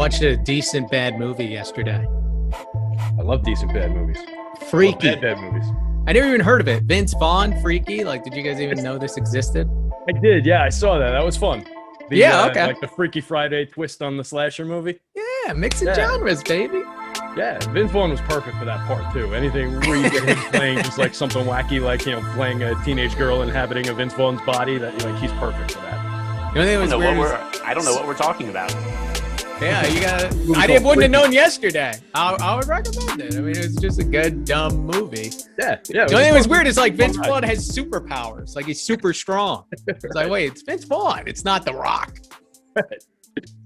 watched a decent bad movie yesterday. I love decent bad movies. Freaky. Bad movies. I never even heard of it. Vince Vaughn, Freaky. Like, did you guys even know this existed? I did. Yeah, I saw that. That was fun. Okay. Like the Freaky Friday twist on the slasher movie. Yeah, mixing genres, baby. Yeah, Vince Vaughn was perfect for that part too. Anything where you get him playing just like something wacky, like playing a teenage girl inhabiting a Vince Vaughn's body. That he's perfect for that. The only thing was I don't know what we're talking about. Yeah, you got. Wouldn't have known yesterday. I would recommend it. I mean, it's just a good dumb movie. Yeah. The only thing was weird is like Vince Vaughn has superpowers. Like he's super strong. It's like, wait, it's Vince Vaughn. It's not The Rock.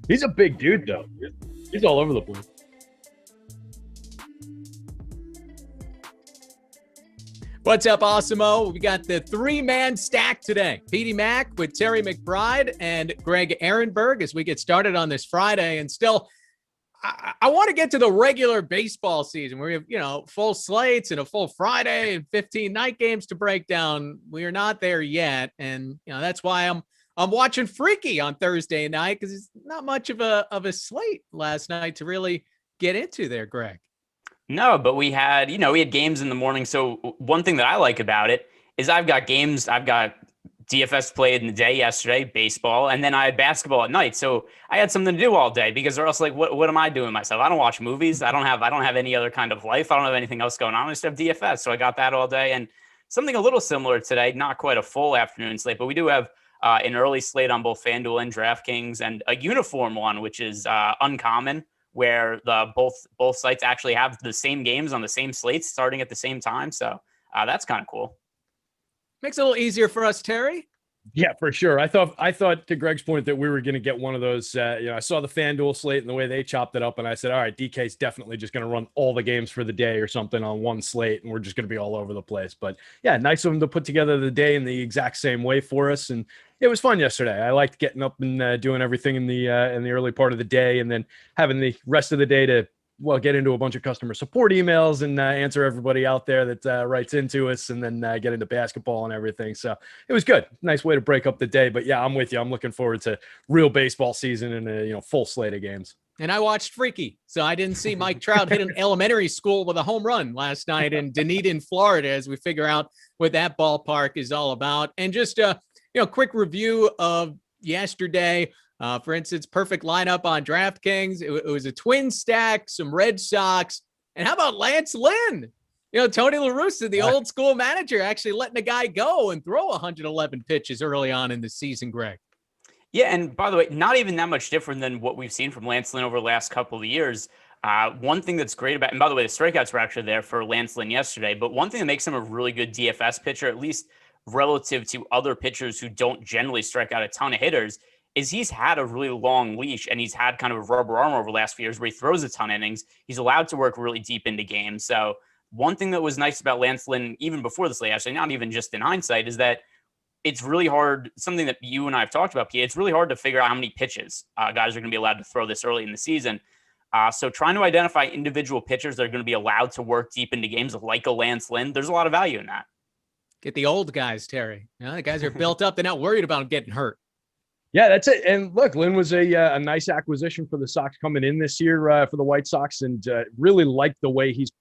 He's a big dude though. He's all over the place. What's up, Awesemo? We got the three-man stack today. PeteyMac with Terry McBride and Greg Ehrenberg as we get started on this Friday. And still, I want to get to the regular baseball season where we have, full slates and a full Friday and 15 night games to break down. We are not there yet. And, that's why I'm watching Freaky on Thursday night because it's not much of a slate last night to really get into there, Greg. No, but we had games in the morning. So one thing that I like about it is I've got games. I've got DFS played in the day yesterday, baseball, and then I had basketball at night. So I had something to do all day because or else what am I doing myself? I don't watch movies. I don't have any other kind of life. I don't have anything else going on. I just have DFS. So I got that all day and something a little similar today, not quite a full afternoon slate, but we do have an early slate on both Fanduel and Draftkings and a uniform one, which is uncommon, where both sites actually have the same games on the same slates starting at the same time. So that's kind of cool. Makes it a little easier for us, Terry. Yeah, for sure. I thought to Greg's point that we were going to get one of those. I saw the FanDuel slate and the way they chopped it up, and I said, all right, DK's definitely just going to run all the games for the day or something on one slate, and we're just going to be all over the place. But yeah, nice of them to put together the day in the exact same way for us, and it was fun yesterday. I liked getting up and doing everything in the early part of the day, and then having the rest of the day to get into a bunch of customer support emails and answer everybody out there that writes into us, and then get into basketball and everything. So it was good. Nice way to break up the day. But yeah, I'm with you. I'm looking forward to real baseball season and a full slate of games. And I watched Freaky, so I didn't see Mike Trout hit an elementary school with a home run last night in Dunedin, Florida, as we figure out what that ballpark is all about. And just quick review of yesterday. For instance, perfect lineup on Draftkings. It was a twin stack, some Red Sox. And how about Lance Lynn? Tony La Russa, the old school manager, actually letting a guy go and throw 111 pitches early on in the season, Greg. Yeah, and by the way, not even that much different than what we've seen from Lance Lynn over the last couple of years. One thing that's great about, and by the way, the strikeouts were actually there for Lance Lynn yesterday, but one thing that makes him a really good DFS pitcher, at least relative to other pitchers who don't generally strike out a ton of hitters, is he's had a really long leash and he's had kind of a rubber arm over the last few years where he throws a ton of innings. He's allowed to work really deep into games. So one thing that was nice about Lance Lynn, even before this late, actually, not even just in hindsight, is that it's really hard. Something that you and I have talked about, Pete, it's really hard to figure out how many pitches guys are going to be allowed to throw this early in the season. So trying to identify individual pitchers that are going to be allowed to work deep into games like a Lance Lynn, there's a lot of value in that. Get the old guys, Terry. The guys are built up. They're not worried about getting hurt. Yeah, that's it. And look, Lynn was a nice acquisition for the Sox coming in this year for the White Sox, and really liked the way he's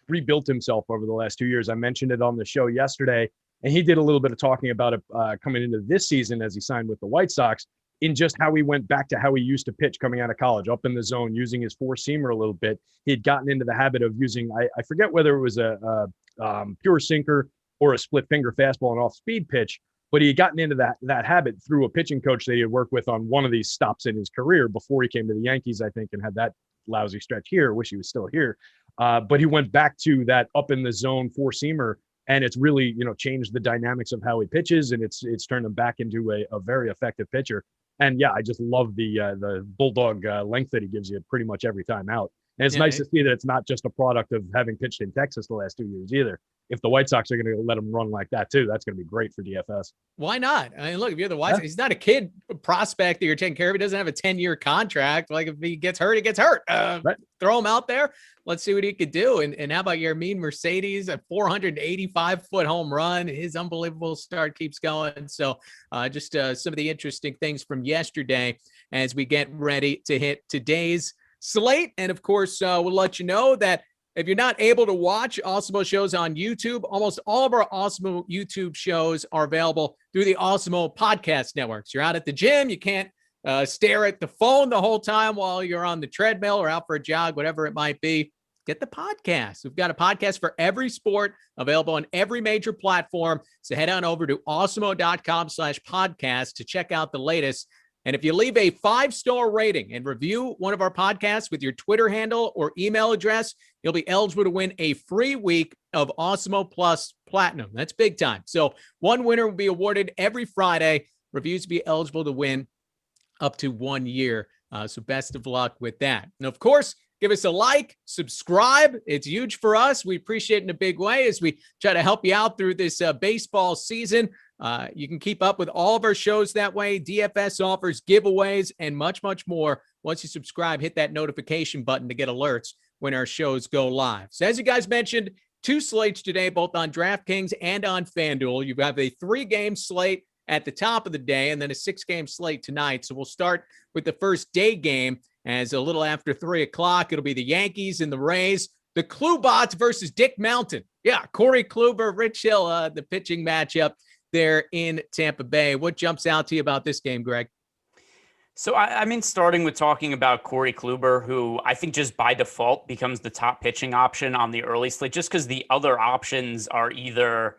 rebuilt himself over the last 2 years. I mentioned it on the show yesterday, and he did a little bit of talking about it coming into this season as he signed with the White Sox, in just how he went back to how he used to pitch coming out of college, up in the zone, using his four-seamer a little bit. He had gotten into the habit of using, I forget whether it was a pure sinker or a split finger fastball and off-speed pitch, but he had gotten into that habit through a pitching coach that he had worked with on one of these stops in his career before he came to the Yankees, I think, and had that lousy stretch here. Wish he was still here. But he went back to that up in the zone four-seamer, and it's really, changed the dynamics of how he pitches, and it's turned him back into a very effective pitcher. And yeah, I just love the bulldog length that he gives you pretty much every time out. And it's nice to see that it's not just a product of having pitched in Texas the last 2 years either. If the White Sox are going to let him run like that too, that's going to be great for DFS. Why not? I mean, look, if you're the White Sox, he's not a kid prospect that you're taking care of. He doesn't have a 10-year contract. Like if he gets hurt, he gets hurt. Right. Throw him out there. Let's see what he could do. And how about Yermin Mercedes, a 485-foot home run? His unbelievable start keeps going. So just some of the interesting things from yesterday as we get ready to hit today's slate. And of course, we'll let you know that if you're not able to watch Awesemo shows on YouTube, almost all of our Awesemo YouTube shows are available through the Awesemo podcast networks. You're out at the gym, you can't stare at the phone the whole time while you're on the treadmill or out for a jog, whatever it might be. Get the podcast. We've got a podcast for every sport available on every major platform. So head on over to awesemo.com/podcast to check out the latest. And if you leave a 5-star rating and review one of our podcasts with your Twitter handle or email address, you'll be eligible to win a free week of Awesemo Plus Platinum. That's big time. So one winner will be awarded every Friday. Reviews will be eligible to win up to 1 year. So best of luck with that. And of course, give us a like, subscribe. It's huge for us. We appreciate it in a big way as we try to help you out through this baseball season. You can keep up with all of our shows that way. DFS offers, giveaways, and much, much more. Once you subscribe, hit that notification button to get alerts when our shows go live. So as you guys mentioned, 2 slates today, both on Draftkings and on Fanduel. You have a 3-game slate at the top of the day and then a 6-game slate tonight. So we'll start with the first day game as a little after 3 o'clock. It'll be the Yankees and the Rays. The Klubots versus Dick Mountain. Yeah, Corey Kluber, Rich Hill, the pitching matchup there in Tampa Bay. What jumps out to you about this game, Greg? So, I mean, starting with talking about Corey Kluber, who I think just by default becomes the top pitching option on the early slate, just because the other options are either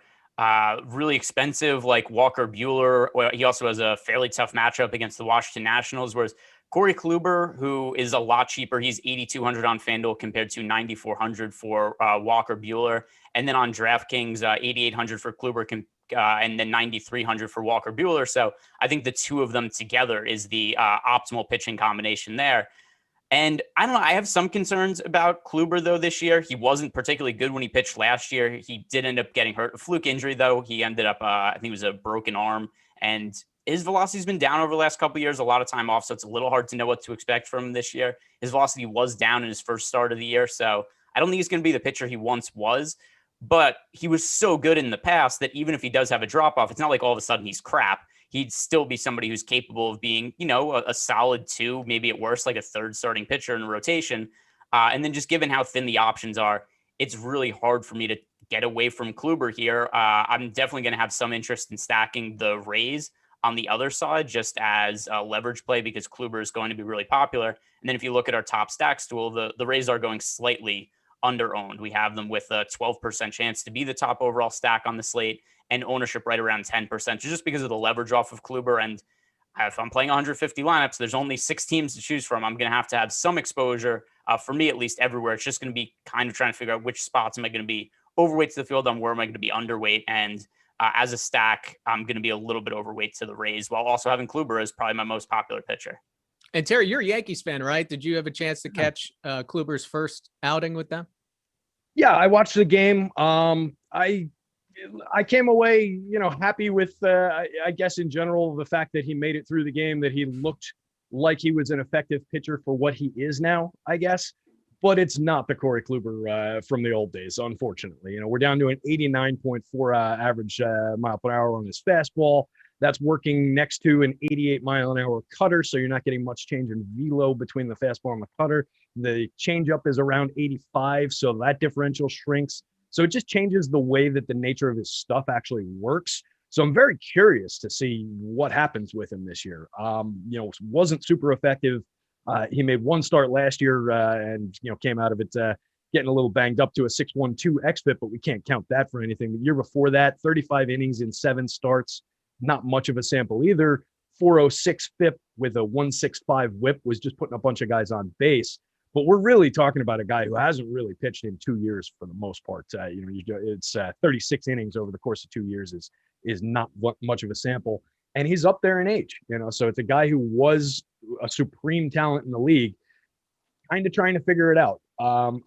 really expensive, like Walker Buehler. Well, he also has a fairly tough matchup against the Washington Nationals, whereas Corey Kluber, who is a lot cheaper, he's $8,200 on FanDuel compared to $9,400 for Walker Buehler. And then on DraftKings, $8,800 for Kluber and then $9,300 for Walker Buehler. So I think the two of them together is the optimal pitching combination there. And I don't know, I have some concerns about Kluber, though, this year. He wasn't particularly good when he pitched last year. He did end up getting hurt. A fluke injury, though. He ended up, I think it was a broken arm. And his velocity's been down over the last couple of years, a lot of time off, so it's a little hard to know what to expect from him this year. His velocity was down in his first start of the year, so I don't think he's going to be the pitcher he once was. But he was so good in the past that even if he does have a drop-off, it's not like all of a sudden he's crap. He'd still be somebody who's capable of being, you know, a solid 2, maybe at worst, like a 3rd starting pitcher in a rotation. And then just given how thin the options are, it's really hard for me to get away from Kluber here. I'm definitely going to have some interest in stacking the Rays on the other side, just as a leverage play, because Kluber is going to be really popular. And then if you look at our top stacks tool, the Rays are going slightly under-owned. We have them with a 12% chance to be the top overall stack on the slate and ownership right around 10%, just because of the leverage off of Kluber. And if I'm playing 150 lineups, there's only 6 teams to choose from. I'm going to have some exposure, for me at least, everywhere. It's just going to be kind of trying to figure out which spots am I going to be overweight to the field on, where am I going to be underweight. And as a stack, I'm going to be a little bit overweight to the Rays, while also having Kluber as probably my most popular pitcher. And Terry, you're a Yankees fan, right? Did you have a chance to catch Kluber's first outing with them? Yeah, I watched the game. I came away, you know, happy with, I guess in general, the fact that he made it through the game, that he looked like he was an effective pitcher for what he is now, I guess. But it's not the Corey Kluber from the old days, unfortunately. You know, we're down to an 89.4 average mile per hour on his fastball. That's working next to an 88 mile an hour cutter, so you're not getting much change in velo between the fastball and the cutter. The changeup is around 85, so that differential shrinks. So it just changes the way that the nature of his stuff actually works. So I'm very curious to see what happens with him this year. You know, wasn't super effective. He made 1 start last year and, you know, came out of it getting a little banged up to a 6.12 xFIP, but we can't count that for anything. The year before that, 35 innings in 7 starts, not much of a sample either. 406 FIP with a 165 whip, was just putting a bunch of guys on base. But we're really talking about a guy who hasn't really pitched in 2 years for the most part. You know, it's 36 innings over the course of 2 years is not much of a sample. And he's up there in age, you know, so it's a guy who was a supreme talent in the league, kind of trying to figure it out.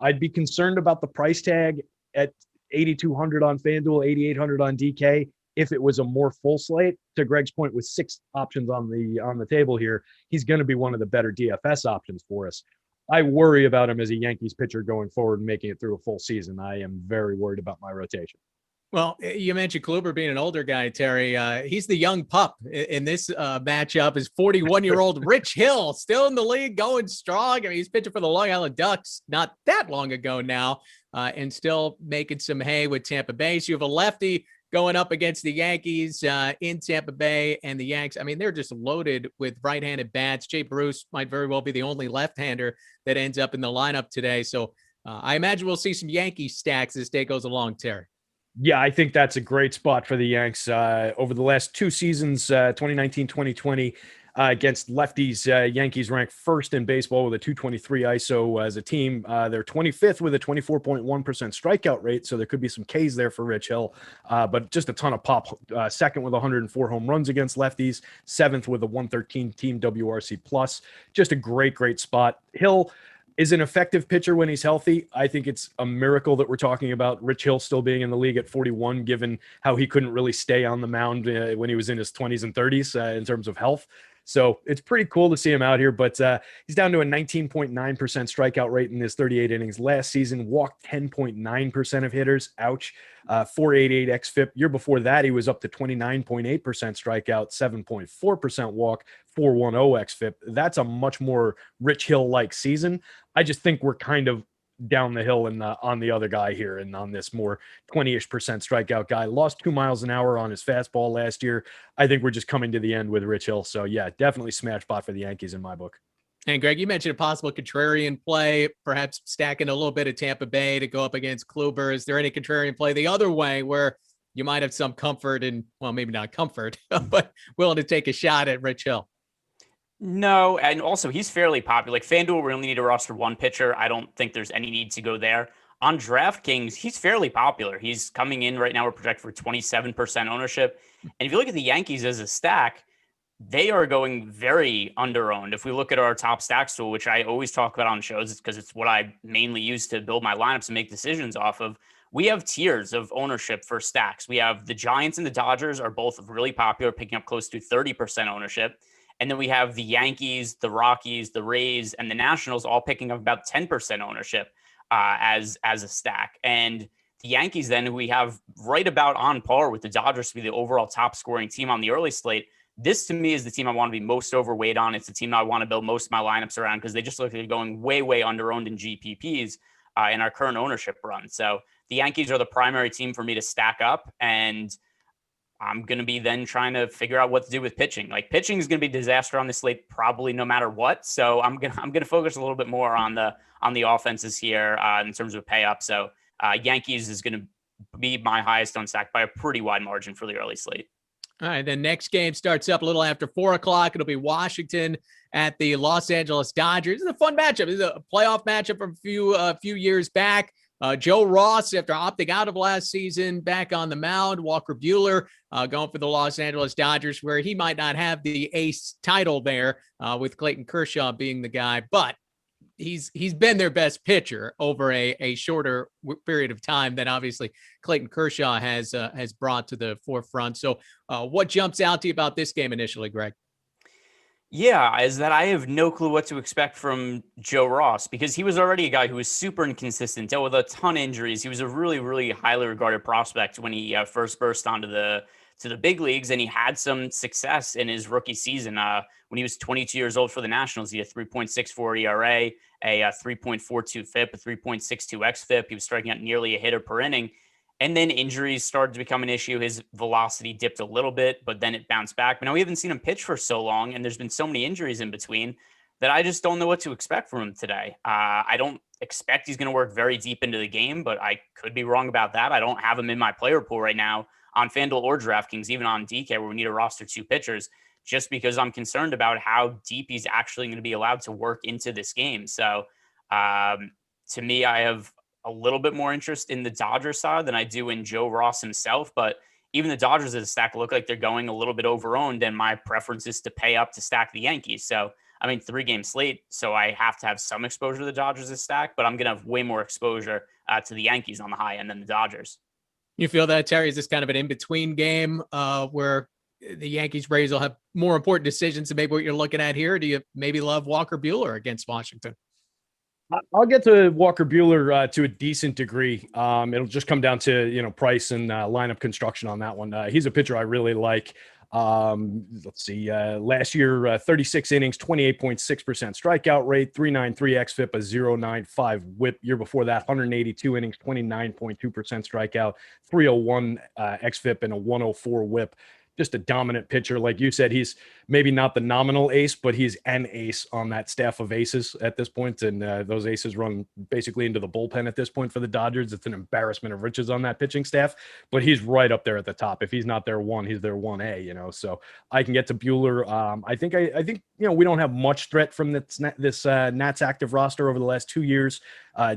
I'd be concerned about the price tag at 8,200 on FanDuel, 8,800 on DK. If it was a more full slate, to Greg's point, with 6 options on the table here, he's going to be one of the better DFS options for us. I worry about him as a Yankees pitcher going forward and making it through a full season. I am very worried about my rotation. Well, you mentioned Kluber being an older guy, Terry. He's the young pup in this matchup. Is 41-year-old Rich Hill still in the league, going strong? I mean, he's pitching for the Long Island Ducks not that long ago now, and still making some hay with Tampa Bay. So you have a lefty going up against the Yankees in Tampa Bay, and the Yanks. I mean, they're just loaded with right-handed bats. Jay Bruce might very well be the only left-hander that ends up in the lineup today. So I imagine we'll see some Yankee stacks as day goes along, Terry. Yeah, I think that's a great spot for the Yanks. Over the last two seasons, 2019, 2020, against lefties, Yankees ranked first in baseball with a 223 ISO as a team. They're 25th with a 24.1% strikeout rate, so there could be some Ks there for Rich Hill, but just a ton of pop. Second with 104 home runs against lefties, seventh with a 113 team WRC plus. Just a great spot. Hill is an effective pitcher when he's healthy. I think it's a miracle that we're talking about Rich Hill still being in the league at 41, given how he couldn't really stay on the mound when he was in his 20s and 30s in terms of health. So it's pretty cool to see him out here, but he's down to a 19.9% strikeout rate in his 38 innings last season, walked 10.9% of hitters. Ouch. 488 xFIP. Year before that, he was up to 29.8% strikeout, 7.4% walk, 410 xFIP. That's a much more Rich Hill-like season. I just think we're kind of down the hill and on the other guy here, and on this more 20-ish% strikeout guy. Lost 2 miles an hour on his fastball last year. I think we're just coming to the end with Rich Hill. So yeah, definitely smash spot for the Yankees in my book. And Greg, you mentioned a possible contrarian play, perhaps stacking a little bit of Tampa Bay to go up against Kluber. Is there any contrarian play the other way where you might have some comfort and, well, maybe not comfort, but willing to take a shot at Rich Hill? No, and also he's fairly popular. Like FanDuel, we only need to roster one pitcher. I don't think there's any need to go there. On Draftkings, he's fairly popular. He's coming in right now. We're projected for 27% ownership. And if you look at the Yankees as a stack, they are going very under-owned. If we look at our top stacks tool, which I always talk about on shows, it's because it's what I mainly use to build my lineups and make decisions off of. We have tiers of ownership for stacks. We have the Giants and the Dodgers are both really popular, picking up close to 30% ownership. And then we have the Yankees, the Rockies, the Rays, and the Nationals all picking up about 10% ownership as a stack. And the Yankees then, we have right about on par with the Dodgers to be the overall top scoring team on the early slate. This, to me, is the team I want to be most overweight on. It's the team I want to build most of my lineups around because they just look like they're going way under-owned in GPPs in our current ownership run. So the Yankees are the primary team for me to stack up, and I'm going to be then trying to figure out what to do with pitching. Like, pitching is going to be a disaster on this slate probably no matter what. So I'm going to focus a little bit more on the offenses here in terms of pay up. So Yankees is going to be my highest on stack by a pretty wide margin for the early slate. All right, the next game starts up a little after 4 o'clock. It'll be Washington at the Los Angeles Dodgers. It's a fun matchup. It's a playoff matchup from a few years back. Joe Ross, after opting out of last season, back on the mound. Walker Buehler going for the Los Angeles Dodgers, where he might not have the ace title there with Clayton Kershaw being the guy, but he's been their best pitcher over a shorter period of time than obviously Clayton Kershaw has brought to the forefront. So what jumps out to you about this game initially, Greg? Yeah, is that I have no clue what to expect from Joe Ross because he was already a guy who was super inconsistent, dealt with a ton of injuries. He was a really highly regarded prospect when he first burst onto the big leagues, and he had some success in his rookie season. When he was 22 years old for the Nationals, he had a 3.64 ERA, a 3.42 FIP, a 3.62 xFIP. He was striking out nearly a hitter per inning. And then injuries started to become an issue. His velocity dipped a little bit, but then it bounced back. But now we haven't seen him pitch for so long, and there's been so many injuries in between that I just don't know what to expect from him today. I don't expect he's going to work very deep into the game, but I could be wrong about that. I don't have him in my player pool right now on FanDuel or DraftKings, even on DK, where we need to roster 2 pitchers, just because I'm concerned about how deep he's actually going to be allowed to work into this game. So to me, I have a little bit more interest in the Dodgers side than I do in Joe Ross himself. But even the Dodgers as a stack look like they're going a little bit over-owned, and my preference is to pay up to stack the Yankees. So, 3-game slate, so I have to have some exposure to the Dodgers as stack, but I'm going to have way more exposure to the Yankees on the high end than the Dodgers. You feel that, Terry? Is this kind of an in-between game where the Yankees Rays will have more important decisions than maybe what you're looking at here? Or do you maybe love Walker Buehler against Washington? I'll get to Walker Buehler to a decent degree. It'll just come down to, price and lineup construction on that one. He's a pitcher I really like. Let's see. Last year, 36 innings, 28.6% strikeout rate, 393 xFIP, a 0.95 whip. Year before that, 182 innings, 29.2% strikeout, 301 xFIP, and a 104 whip. Just a dominant pitcher. Like you said, he's maybe not the nominal ace, but he's an ace on that staff of aces at this point. And those aces run basically into the bullpen at this point for the Dodgers. It's an embarrassment of riches on that pitching staff, but he's right up there at the top. If he's not their one, he's their 1A, so I can get to Buehler. I think, we don't have much threat from this Nats active roster over the last 2 years.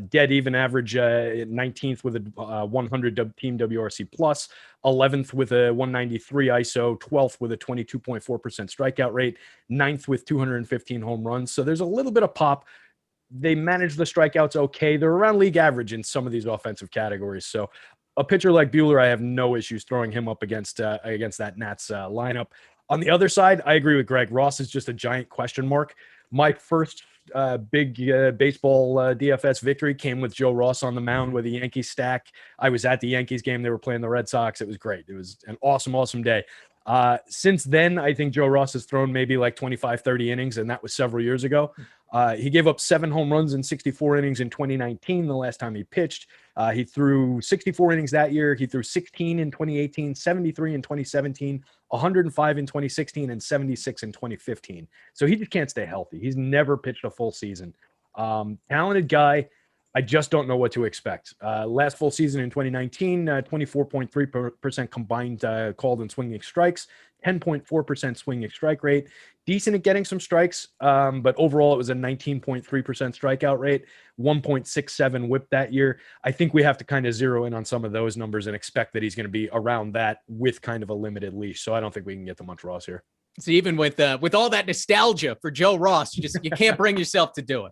Dead even average 19th with a 100 team WRC plus, 11th with a 193 ISO, 12th with a 22.4% strikeout rate, 9th with 215 home runs. So there's a little bit of pop. They manage the strikeouts okay. They're around league average in some of these offensive categories. So a pitcher like Buehler, I have no issues throwing him up against that Nats lineup. On the other side, I agree with Greg. Ross is just a giant question mark. My first big baseball DFS victory came with Joe Ross on the mound with a Yankees stack. I was at the Yankees game. They were playing the Red Sox. It was great. It was an awesome day. Since then, I think Joe Ross has thrown maybe like 25, 30 innings, and that was several years ago. He gave up 7 home runs in 64 innings in 2019, the last time he pitched. He threw 64 innings that year. He threw 16 in 2018, 73 in 2017, 105 in 2016, and 76 in 2015. So he just can't stay healthy. He's never pitched a full season. Talented guy. I just don't know what to expect. Last full season in 2019, 24.3% combined called and swinging strikes, 10.4% swinging strike rate. Decent at getting some strikes, but overall it was a 19.3% strikeout rate, 1.67 whip that year. I think we have to kind of zero in on some of those numbers and expect that he's going to be around that with kind of a limited leash. So I don't think we can get to much Ross here. So even with all that nostalgia for Joe Ross, you can't bring yourself to do it.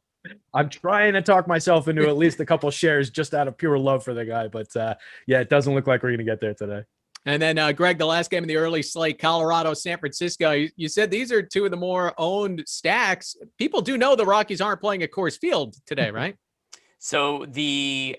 I'm trying to talk myself into at least a couple shares just out of pure love for the guy. But it doesn't look like we're going to get there today. And then, Greg, the last game in the early slate, Colorado, San Francisco, you said these are two of the more owned stacks. People do know the Rockies aren't playing at Coors Field today, right? So the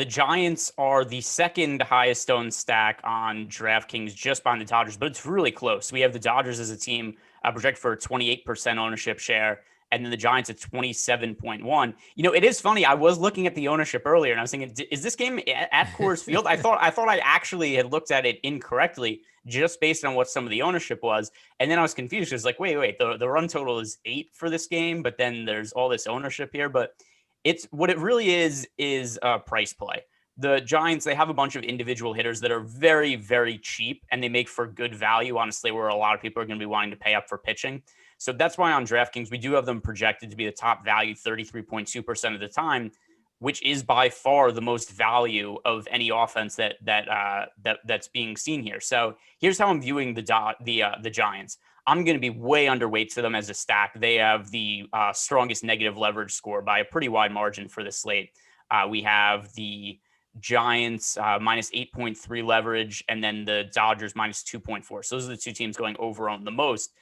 Giants are the second highest owned stack on DraftKings, just behind the Dodgers, but it's really close. We have the Dodgers as a team projected for a 28% ownership share, and then the Giants at 27.1. It is funny. I was looking at the ownership earlier, and I was thinking, is this game at Coors Field? I thought I actually had looked at it incorrectly, just based on what some of the ownership was. And then I was confused. It was like, wait, the run total is 8 for this game, but then there's all this ownership here. But it's what it really is a price play. The Giants, they have a bunch of individual hitters that are very, very cheap, and they make for good value, honestly, where a lot of people are going to be wanting to pay up for pitching. So that's why on DraftKings, we do have them projected to be the top value 33.2% of the time, which is by far the most value of any offense that's being seen here. So here's how I'm viewing the Giants. I'm going to be way underweight to them as a stack. They have the strongest negative leverage score by a pretty wide margin for the slate. We have the Giants minus 8.3 leverage, and then the Dodgers minus 2.4. So those are the two teams going over on the most.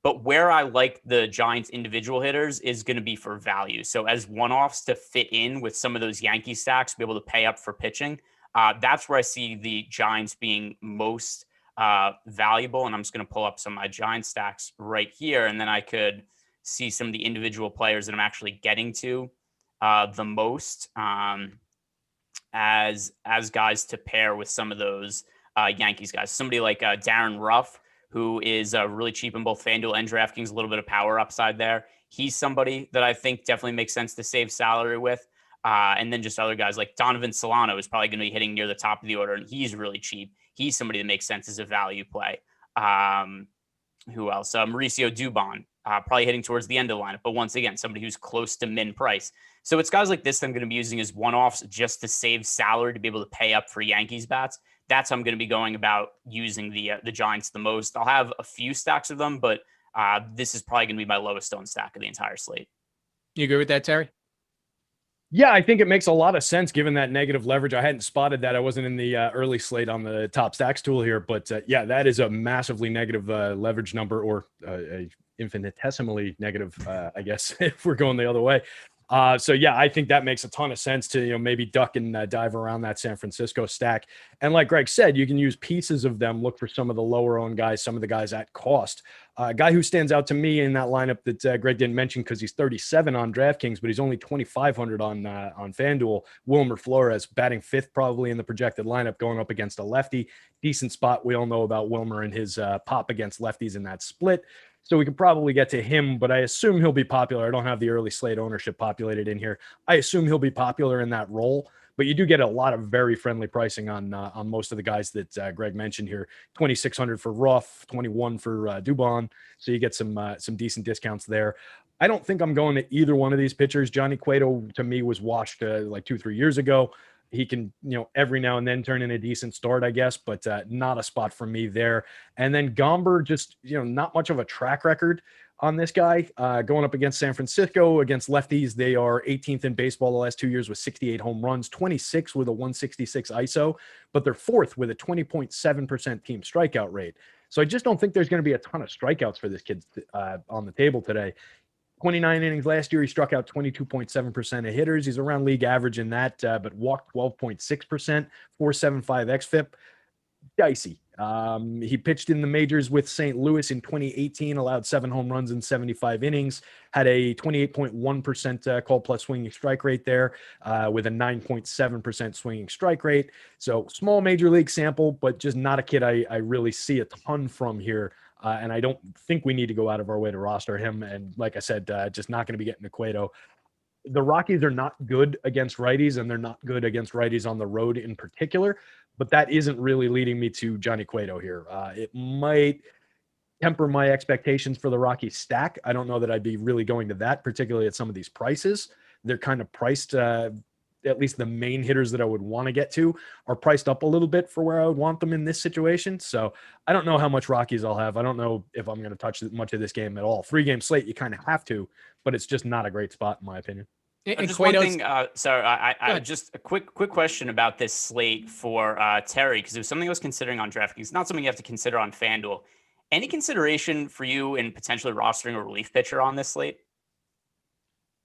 But where I like the Giants individual hitters is going to be for value. So as one-offs to fit in with some of those Yankee stacks, be able to pay up for pitching. That's where I see the Giants being most valuable. And I'm just going to pull up some of my Giants stacks right here. And then I could see some of the individual players that I'm actually getting to the most as guys to pair with some of those Yankees guys. Somebody like Darren Ruff, who is really cheap in both FanDuel and DraftKings, a little bit of power upside there. He's somebody that I think definitely makes sense to save salary with. And then just other guys like Donovan Solano is probably going to be hitting near the top of the order, and he's really cheap. He's somebody that makes sense as a value play. Who else? Mauricio Dubon, probably hitting towards the end of the lineup, but once again, somebody who's close to min price. So it's guys like this that I'm going to be using as one-offs just to save salary to be able to pay up for Yankees bats. That's how I'm going to be going about using the Giants the most. I'll have a few stacks of them, but this is probably going to be my lowest owned stack of the entire slate. You agree with that, Terry? Yeah, I think it makes a lot of sense given that negative leverage. I hadn't spotted that. I wasn't in the early slate on the top stacks tool here, but that is a massively negative leverage number, or a infinitesimally negative, I guess, if we're going the other way. So yeah, I think that makes a ton of sense to, maybe duck and dive around that San Francisco stack. And like Greg said, you can use pieces of them, look for some of the lower owned guys, some of the guys at cost. A guy who stands out to me in that lineup that Greg didn't mention because he's 37 on DraftKings, but he's only 2,500 on FanDuel. Wilmer Flores batting fifth probably in the projected lineup, going up against a lefty. Decent spot. We all know about Wilmer and his pop against lefties in that split. So we could probably get to him, but I assume he'll be popular. I don't have the early slate ownership populated in here. I assume he'll be popular in that role, but you do get a lot of very friendly pricing on most of the guys that Greg mentioned here. 2,600 for Ruff, 21 for Dubon. So you get some decent discounts there. I don't think I'm going to either one of these pitchers. Johnny Cueto to me was washed like 2-3 years ago. He can, every now and then turn in a decent start, I guess, but not a spot for me there. And then Gomber, just, not much of a track record on this guy. Going up against San Francisco, against lefties, they are 18th in baseball the last 2 years with 68 home runs, 26 with a 166 ISO, but they're fourth with a 20.7% team strikeout rate. So I just don't think there's going to be a ton of strikeouts for this kid on the table today. 29 innings last year. He struck out 22.7% of hitters. He's around league average in that, but walked 12.6%, 4.75 xFIP. Dicey. He pitched in the majors with St. Louis in 2018, allowed 7 home runs in 75 innings, had a 28.1% call plus swinging strike rate there with a 9.7% swinging strike rate. So small major league sample, but just not a kid I really see a ton from here. And I don't think we need to go out of our way to roster him. And like I said, just not going to be getting to Cueto. The Rockies are not good against righties, and they're not good against righties on the road in particular. But that isn't really leading me to Johnny Cueto here. It might temper my expectations for the Rockies stack. I don't know that I'd be really going to that, particularly at some of these prices. They're kind of priced, at least the main hitters that I would want to get to are priced up a little bit for where I would want them in this situation. So I don't know how much Rockies I'll have. I don't know if I'm going to touch much of this game at all. 3-game slate, you kind of have to, but it's just not a great spot in my opinion. And just one thing, sorry, I just a quick question about this slate for Terry, because it was something I was considering on DraftKings, not something you have to consider on FanDuel. Any consideration for you in potentially rostering a relief pitcher on this slate?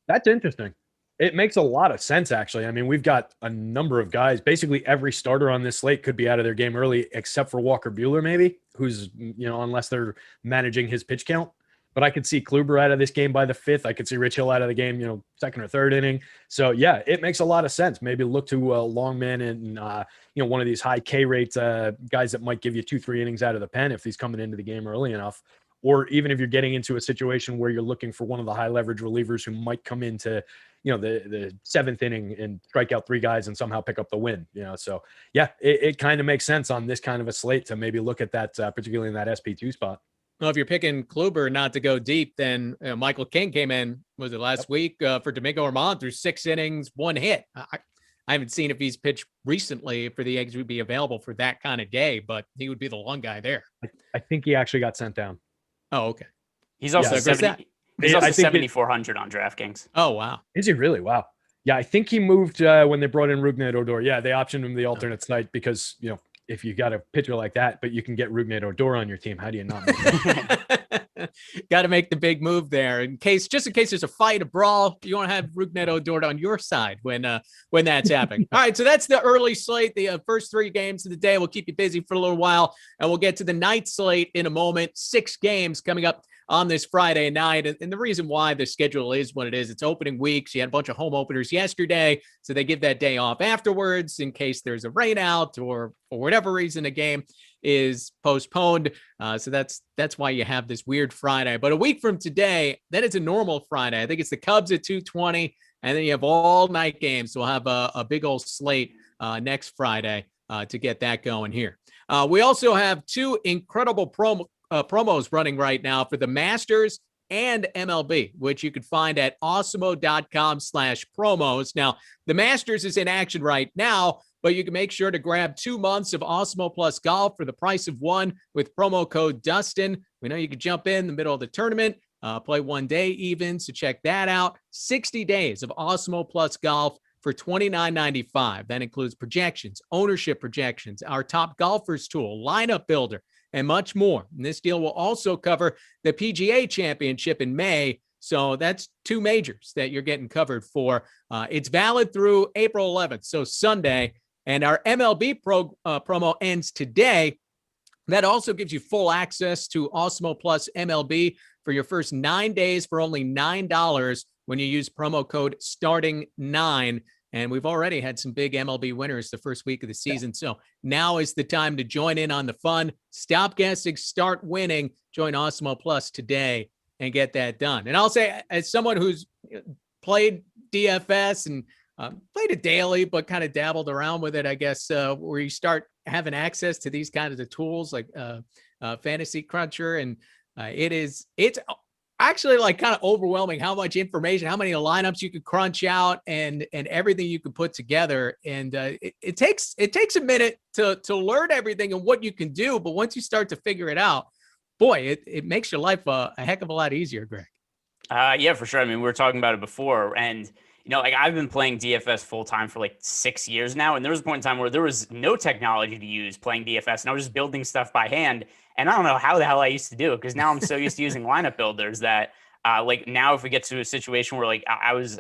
That's interesting. It makes a lot of sense, actually. I mean, we've got a number of guys. Basically, every starter on this slate could be out of their game early, except for Walker Buehler, maybe, who's, unless they're managing his pitch count. But I could see Kluber out of this game by the 5th. I could see Rich Hill out of the game, second or third inning. So, yeah, it makes a lot of sense. Maybe look to Longman and, one of these high K rate guys that might give you 2-3 innings out of the pen if he's coming into the game early enough. Or even if you're getting into a situation where you're looking for one of the high leverage relievers who might come into, the 7th inning and strike out 3 guys and somehow pick up the win, So, yeah, it kind of makes sense on this kind of a slate to maybe look at that, particularly in that SP2 spot. Well, if you're picking Kluber not to go deep, then Michael King came in, was it last week, for Domingo Germán through 6 innings, 1 hit. I haven't seen if he's pitched recently for the Yankees would be available for that kind of day, but he would be the long guy there. I think he actually got sent down. Oh, okay. He's also 7,400 on DraftKings. Oh, wow. Is he really? Wow. Yeah, I think he moved when they brought in Rougned Odor. Yeah, they optioned him the alternate site because, if you got a pitcher like that, but you can get Rougned Odor on your team, how do you not make that? Got to make the big move there just in case there's a fight, a brawl. You want to have Rougned Odor on your side when that's happening. All right, so that's the early slate. The first 3 games of the day will keep you busy for a little while, and we'll get to the night slate in a moment. 6 games coming up on this Friday night. And the reason why the schedule is what it is, it's opening week. So you had a bunch of home openers yesterday. So they give that day off afterwards in case there's a rain out or for whatever reason a game is postponed. So that's why you have this weird Friday. But a week from today, then it's a normal Friday. I think it's the Cubs at 2:20. And then you have all night games. So we'll have a big old slate next Friday to get that going here. We also have 2 incredible promos running right now for the Masters and MLB, which you can find at awesemo.com/promos. Now, the Masters is in action right now, but you can make sure to grab 2 months of Awesemo Plus Golf for the price of 1 with promo code Dustin. We know you can jump in the middle of the tournament, play 1 day even, so check that out. 60 days of Awesemo Plus Golf for $29.95. That includes projections, ownership projections, our top golfers tool, lineup builder, and much more. And this deal will also cover the PGA Championship in May. So that's 2 majors that you're getting covered for. It's valid through April 11th, so Sunday. And our MLB promo ends today. That also gives you full access to Awesemo Plus MLB for your first 9 days for only $9 when you use promo code STARTING9. And we've already had some big MLB winners the first week of the season. So now is the time to join in on the fun. Stop guessing, start winning. Join Awesemo Plus today and get that done. And I'll say, as someone who's played DFS and played it daily, but kind of dabbled around with it, I guess, where you start having access to these kinds of tools like Fantasy Cruncher. And it's actually like kind of overwhelming how much information, how many lineups you could crunch out and everything you can put together. And it takes a minute to learn everything and what you can do. But once you start to figure it out, boy, it makes your life a heck of a lot easier, Greg. Yeah, for sure. I mean, we were talking about it before, and like I've been playing DFS full time for like 6 years now. And there was a point in time where there was no technology to use playing DFS, and I was just building stuff by hand. And I don't know how the hell I used to do it, because now I'm so used to using lineup builders that like now if we get to a situation where like I was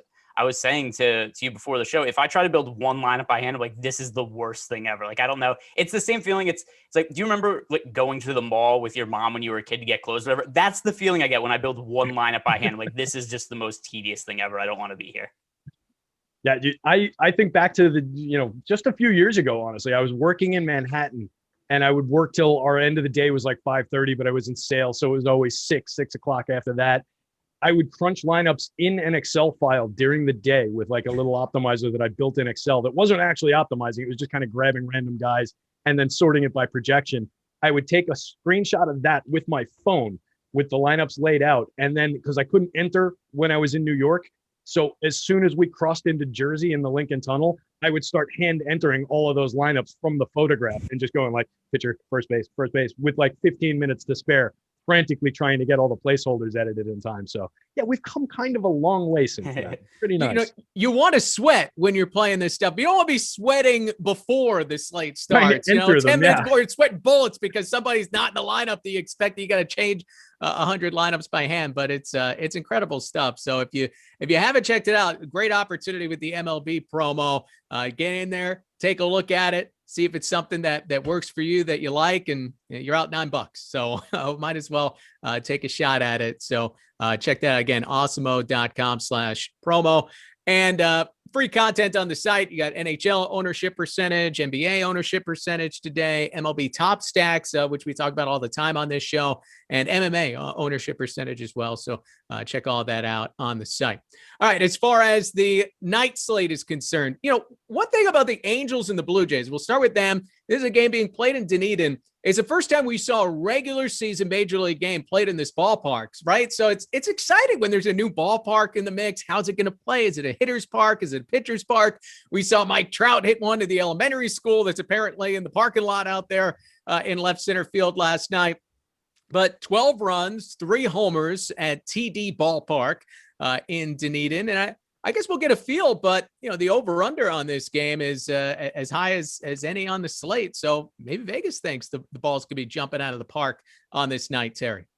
saying to you before the show, if I try to build one lineup by hand, I'm like, this is the worst thing ever. Like, I don't know. It's the same feeling. It's like, do you remember like going to the mall with your mom when you were a kid to get clothes or whatever? That's the feeling I get when I build one lineup by hand. Like, this is just the most tedious thing ever. I don't want to be here. Yeah, I think back to the, just a few years ago, honestly, I was working in Manhattan and I would work till our end of the day was like 5:30, but I was in sales. So it was always 6 o'clock after that. I would crunch lineups in an Excel file during the day with like a little optimizer that I built in Excel that wasn't actually optimizing. It was just kind of grabbing random guys and then sorting it by projection. I would take a screenshot of that with my phone with the lineups laid out. And then because I couldn't enter when I was in New York, so as soon as we crossed into Jersey in the Lincoln Tunnel, I would start hand entering all of those lineups from the photograph and just going like pitcher, first base, with like 15 minutes to spare, frantically trying to get all the placeholders edited in time. So yeah, we've come kind of a long way since that. Pretty nice. You want to sweat when you're playing this stuff. You don't want to be sweating before the slate starts. 10 minutes before you're sweating bullets because somebody's not in the lineup that you expect. You got to change 100 lineups by hand, but it's incredible stuff. So if you haven't checked it out, great opportunity with the MLB promo. Get in there, take a look at it, see if it's something that works for you, that you like, and you're out $9. So might as well take a shot at it. So check that out again, awesemo.com/promo. And free content on the site. You got NHL ownership percentage, NBA ownership percentage today, MLB top stacks, which we talk about all the time on this show, and MMA ownership percentage as well. So check all that out on the site. All right, as far as the night slate is concerned, one thing about the Angels and the Blue Jays, we'll start with them. This is a game being played in Dunedin. It's the first time we saw a regular season major league game played in this ballpark, right? So it's exciting when there's a new ballpark in the mix. How's it going to play? Is it a hitter's park? Is it a pitcher's park? We saw Mike Trout hit one to the elementary school that's apparently in the parking lot out there in left center field last night. But 12 runs, 3 homers at TD Ballpark in Dunedin. And I guess we'll get a feel, but the over/under on this game is as high as any on the slate. So maybe Vegas thinks the balls could be jumping out of the park on this night, Terry.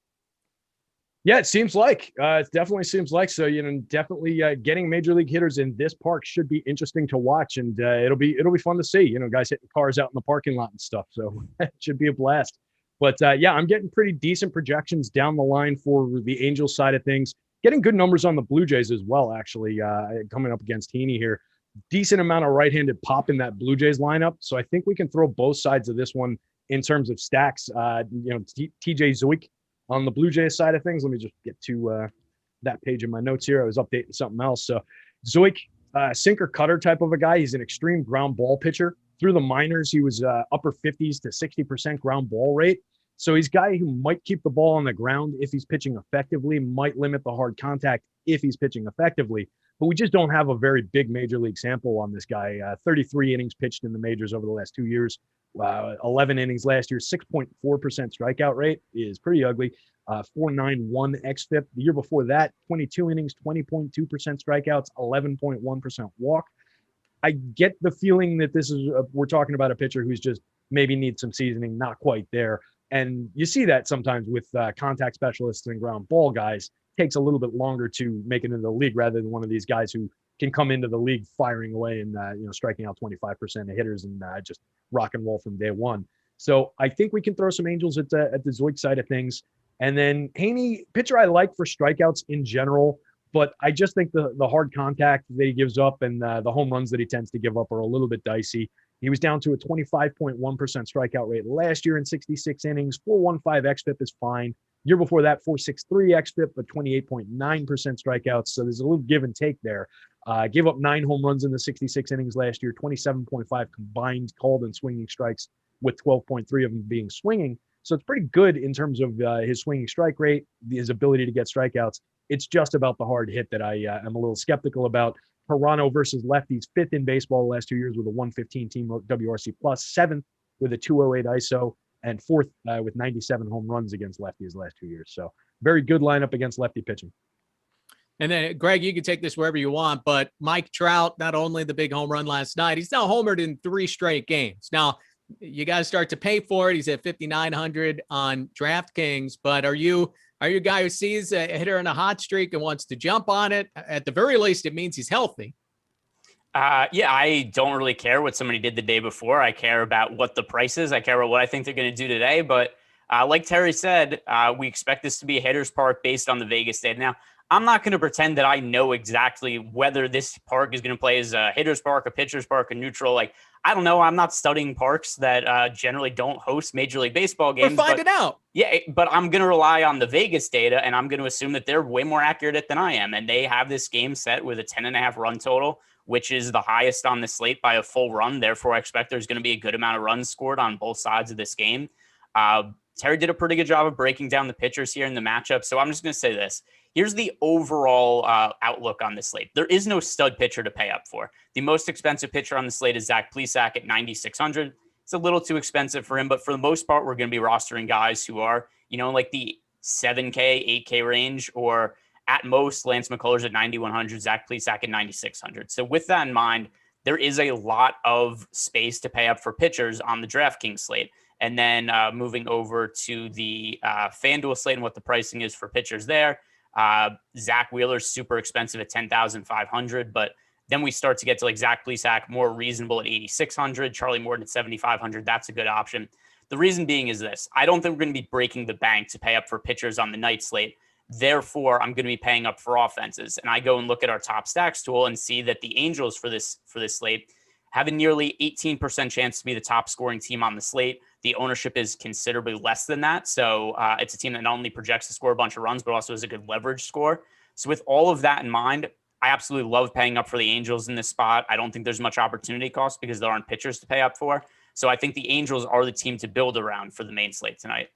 Yeah, it seems like it definitely seems like so. Definitely getting major league hitters in this park should be interesting to watch, and it'll be fun to see. Guys hitting cars out in the parking lot and stuff. So it should be a blast. But yeah, I'm getting pretty decent projections down the line for the Angels side of things. Getting good numbers on the Blue Jays as well, actually, coming up against Heaney here. Decent amount of right-handed pop in that Blue Jays lineup. So I think we can throw both sides of this one in terms of stacks. TJ Zeuch on the Blue Jays side of things. Let me just get to that page in my notes here. I was updating something else. So Zeuch, sinker cutter type of a guy. He's an extreme ground ball pitcher. Through the minors, he was upper 50s to 60% ground ball rate. So he's a guy who might keep the ball on the ground if he's pitching effectively, might limit the hard contact if he's pitching effectively. But we just don't have a very big major league sample on this guy. 33 innings pitched in the majors over the last 2 years. 11 innings last year. 6.4% strikeout rate is pretty ugly. 4.91 xFIP. The year before that, 22 innings, 20.2% strikeouts, 11.1% walk. I get the feeling that this is we're talking about a pitcher who's just maybe needs some seasoning, not quite there. And you see that sometimes with contact specialists and ground ball guys takes a little bit longer to make it into the league rather than one of these guys who can come into the league firing away and striking out 25% of hitters and just rock and roll from day one. So I think we can throw some Angels at the Zoik side of things. And then Haney, pitcher I like for strikeouts in general, but I just think the hard contact that he gives up and the home runs that he tends to give up are a little bit dicey. He was down to a 25.1% strikeout rate last year in 66 innings. 4.15 xFIP is fine. Year before that, 4.63 xFIP, but 28.9% strikeouts. So there's a little give and take there. Gave up 9 home runs in the 66 innings last year, 27.5 combined called and swinging strikes, with 12.3 of them being swinging. So it's pretty good in terms of his swinging strike rate, his ability to get strikeouts. It's just about the hard hit that I am a little skeptical about. Toronto versus lefties, 5th in baseball the last 2 years with a 115 team WRC plus, 7th with a 208 ISO, and 4th with 97 home runs against lefties the last 2 years. So very good lineup against lefty pitching. And then, Greg, you can take this wherever you want, but Mike Trout, not only the big home run last night, he's now homered in 3 straight games. Now, you got to start to pay for it. He's at 5,900 on DraftKings, but are you a guy who sees a hitter in a hot streak and wants to jump on it? At the very least, it means he's healthy. Yeah, I don't really care what somebody did the day before. I care about what the price is. I care about what I think they're going to do today. But like Terry said, we expect this to be a hitter's park based on the Vegas data. Now, I'm not going to pretend that I know exactly whether this park is going to play as a hitter's park, a pitcher's park, a neutral. Like, I don't know. I'm not studying parks that generally don't host Major League Baseball games. We're finding out. Yeah, but I'm going to rely on the Vegas data, and I'm going to assume that they're way more accurate than I am. And they have this game set with a 10.5 run total, which is the highest on the slate by a full run. Therefore, I expect there's going to be a good amount of runs scored on both sides of this game. Terry did a pretty good job of breaking down the pitchers here in the matchup. So I'm just going to say this. Here's the overall outlook on the slate. There is no stud pitcher to pay up for. The most expensive pitcher on the slate is Zach Plesac at 9,600. It's a little too expensive for him, but for the most part, we're going to be rostering guys who are, like the 7K, 8K range, or at most, Lance McCullers at 9,100, Zach Plesac at 9,600. So with that in mind, there is a lot of space to pay up for pitchers on the DraftKings slate. And then moving over to the FanDuel slate and what the pricing is for pitchers there. Zach Wheeler's super expensive at 10,500, but then we start to get to like Zach Plesac, more reasonable at 8,600, Charlie Morton at 7,500. That's a good option. The reason being is this: I don't think we're going to be breaking the bank to pay up for pitchers on the night slate. Therefore, I'm going to be paying up for offenses. And I go and look at our top stacks tool and see that the Angels for this slate have a nearly 18% chance to be the top scoring team on the slate. The ownership is considerably less than that. So it's a team that not only projects to score a bunch of runs, but also has a good leverage score. So with all of that in mind, I absolutely love paying up for the Angels in this spot. I don't think there's much opportunity cost because there aren't pitchers to pay up for. So I think the Angels are the team to build around for the main slate tonight.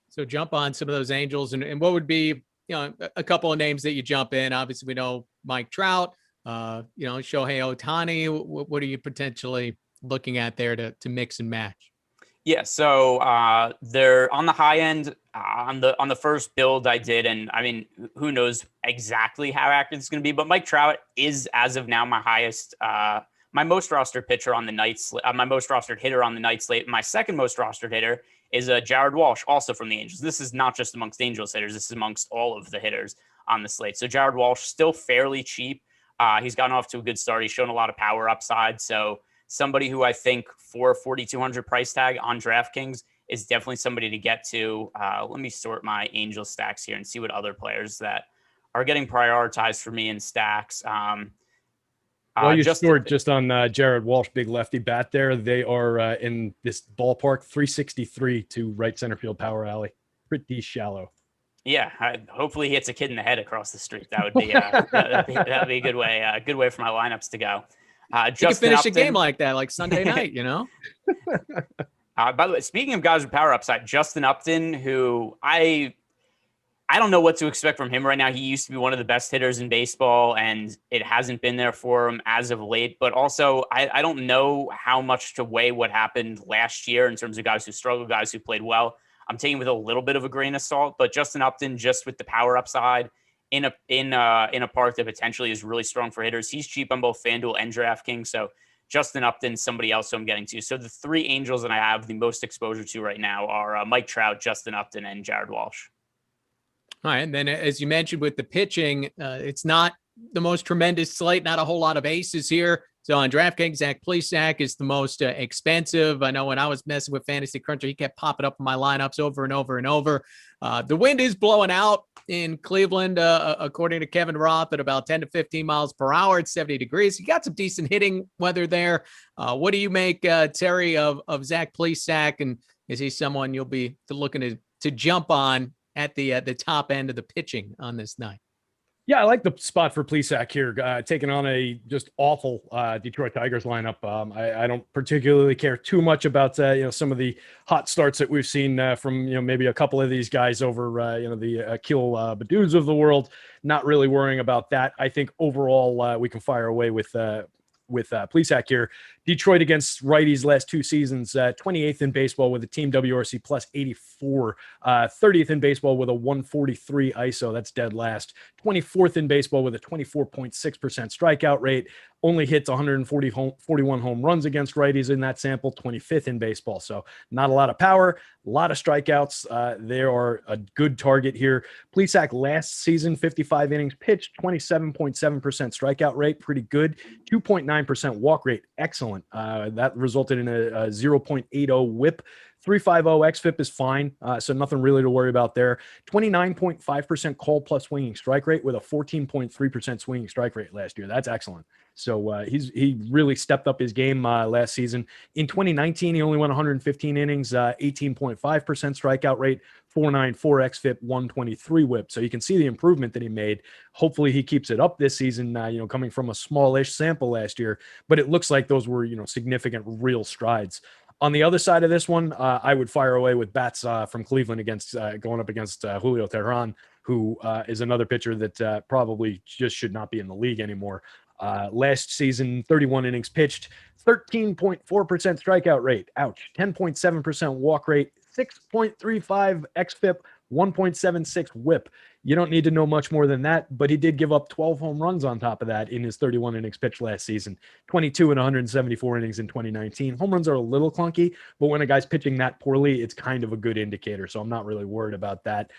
So jump on some of those Angels. And what would be, a couple of names that you jump in? Obviously, we know Mike Trout, Shohei Ohtani. What are you potentially looking at there to mix and match? Yeah, so they're on the high end on the first build I did, and I mean, who knows exactly how accurate it's going to be, but Mike Trout is, as of now, my highest, my most rostered pitcher on the night, my most rostered hitter on the night slate. My second most rostered hitter is Jared Walsh, also from the Angels. This is not just amongst Angels hitters; this is amongst all of the hitters on the slate. So Jared Walsh still fairly cheap. He's gotten off to a good start. He's shown a lot of power upside. So somebody who I think for a 4,200 price tag on DraftKings is definitely somebody to get to. Let me sort my Angel stacks here and see what other players that are getting prioritized for me in stacks. Well, you scored just on Jared Walsh, big lefty bat there. They are in this ballpark, 363 to right center field power alley. Pretty shallow. Yeah, hopefully he hits a kid in the head across the street. That would be that'd be a good way for my lineups to go. You can finish a game like that, like Sunday night, By the way, speaking of guys with power upside, Justin Upton, who I don't know what to expect from him right now. He used to be one of the best hitters in baseball, and it hasn't been there for him as of late. But also, I don't know how much to weigh what happened last year in terms of guys who struggled, guys who played well. I'm taking with a little bit of a grain of salt, but Justin Upton, just with the power upside in a park that potentially is really strong for hitters. He's cheap on both FanDuel and DraftKings. So Justin Upton, somebody else who I'm getting to. So the three Angels that I have the most exposure to right now are Mike Trout, Justin Upton, and Jared Walsh. All right. And then, as you mentioned with the pitching, it's not the most tremendous slate, not a whole lot of aces here. So on DraftKings, Zach Plesac is the most expensive. I know when I was messing with Fantasy Cruncher, he kept popping up in my lineups over and over and over. The wind is blowing out in Cleveland, according to Kevin Roth, at about 10 to 15 miles per hour. It's 70 degrees. You got some decent hitting weather there. What do you make, Terry, of Zach Plesac? And is he someone you'll be looking to jump on at the top end of the pitching on this night? Yeah, I like the spot for Plesac here, taking on a just awful Detroit Tigers lineup. I don't particularly care too much about some of the hot starts that we've seen from maybe a couple of these guys over the Akil Badus of the world. Not really worrying about that. I think overall we can fire away with Plesac here. Detroit against righties last two seasons, 28th in baseball with a team WRC plus 84, 30th in baseball with a 143 ISO. That's dead last. 24th in baseball with a 24.6% strikeout rate. Only hits 41 home runs against righties in that sample. 25th in baseball. So not a lot of power, a lot of strikeouts. They are a good target here. Plesac last season, 55 innings pitched, 27.7% strikeout rate. Pretty good. 2.9% walk rate. Excellent. That resulted in a 0.80 whip. 350 xFIP is fine, so nothing really to worry about there. 29.5% call plus swinging strike rate with a 14.3% swinging strike rate last year. That's excellent. So he really stepped up his game last season. In 2019, he only went 115 innings, 18.5% strikeout rate, 494 xFIP, 123 whip. So you can see the improvement that he made. Hopefully he keeps it up this season, coming from a smallish sample last year, but it looks like those were, significant real strides. On the other side of this one, I would fire away with bats from Cleveland against going up against Julio Teheran, who is another pitcher that probably just should not be in the league anymore. Last season, 31 innings pitched, 13.4% strikeout rate. Ouch. 10.7% walk rate, 6.35 xFIP, 1.76 whip. You don't need to know much more than that, but he did give up 12 home runs on top of that in his 31 innings pitched last season, 22 and 174 innings in 2019. Home runs are a little clunky, but when a guy's pitching that poorly, it's kind of a good indicator. So I'm not really worried about that.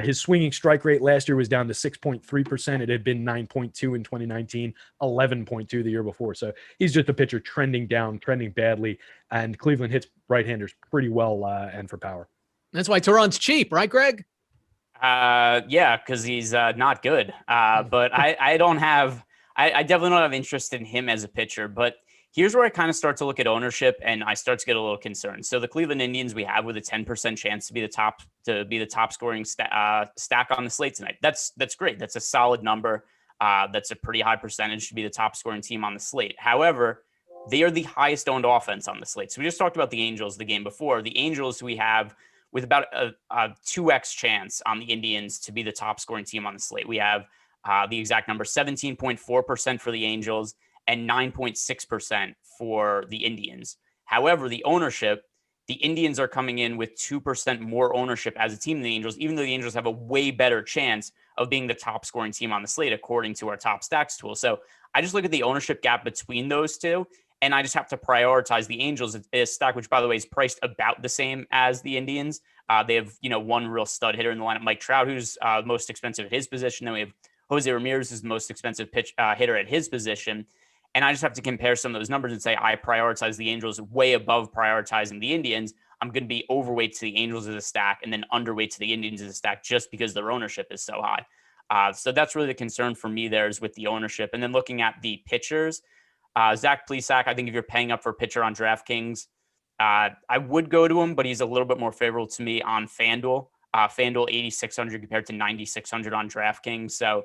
His swinging strike rate last year was down to 6.3%. It had been 9.2 in 2019, 11.2 the year before. So he's just a pitcher trending down, trending badly, and Cleveland hits right-handers pretty well and for power. That's why Teheran's cheap, right, Greg? Yeah, because he's not good. But I definitely don't have interest in him as a pitcher. But here's where I kind of start to look at ownership, and I start to get a little concerned. So the Cleveland Indians we have with a 10% chance to be the top scoring stack on the slate tonight. That's great. That's a solid number. That's a pretty high percentage to be the top scoring team on the slate. However, they are the highest owned offense on the slate. So we just talked about the Angels the game before. The Angels we have with about a 2x chance on the Indians to be the top scoring team on the slate. We have the exact number, 17.4% for the Angels and 9.6% for the Indians. However, the ownership, the Indians are coming in with 2% more ownership as a team than the Angels, even though the Angels have a way better chance of being the top scoring team on the slate, according to our top stacks tool. So I just look at the ownership gap between those two, and I just have to prioritize the Angels. It's a stack, which, by the way, is priced about the same as the Indians. They have, one real stud hitter in the lineup, Mike Trout, who's most expensive at his position. Then we have Jose Ramirez, who's the most expensive hitter at his position. And I just have to compare some of those numbers and say I prioritize the Angels way above prioritizing the Indians. I'm going to be overweight to the Angels as a stack and then underweight to the Indians as a stack just because their ownership is so high. So that's really the concern for me there is with the ownership. And then looking at the pitchers, Zach Plesac, I think if you're paying up for a pitcher on DraftKings, I would go to him, but he's a little bit more favorable to me on Fanduel. Fanduel 8,600 compared to 9,600 on DraftKings. So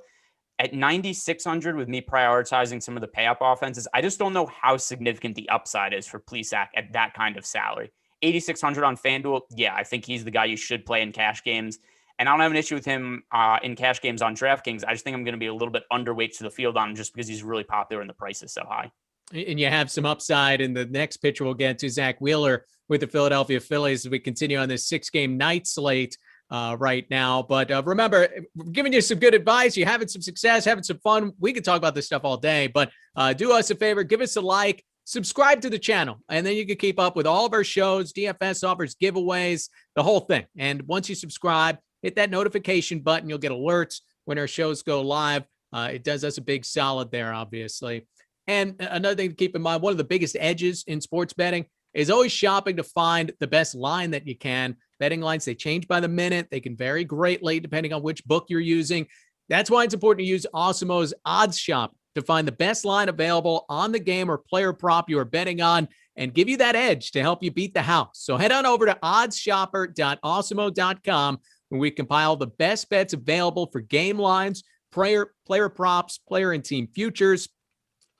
at 9,600 with me prioritizing some of the pay up offenses, I just don't know how significant the upside is for Plesac at that kind of salary. 8,600 on Fanduel, yeah, I think he's the guy you should play in cash games. And I don't have an issue with him in cash games on DraftKings. I just think I'm going to be a little bit underweight to the field on him just because he's really popular and the price is so high. And you have some upside in the next pitcher we'll get to, Zach Wheeler with the Philadelphia Phillies, as we continue on this 6-game night slate right now. But remember, we're giving you some good advice. You're having some success, having some fun. We can talk about this stuff all day, but do us a favor, give us a like, subscribe to the channel, and then you can keep up with all of our shows. DFS offers giveaways, the whole thing. And once you subscribe, hit that notification button. You'll get alerts when our shows go live. It does us a big solid there, obviously. And another thing to keep in mind, one of the biggest edges in sports betting is always shopping to find the best line that you can. Betting lines, they change by the minute. They can vary greatly depending on which book you're using. That's why it's important to use Awesemo's odds shop to find the best line available on the game or player prop you are betting on and give you that edge to help you beat the house. So head on over to oddsshopper.awesemo.com where we compile the best bets available for game lines, player props, player and team futures,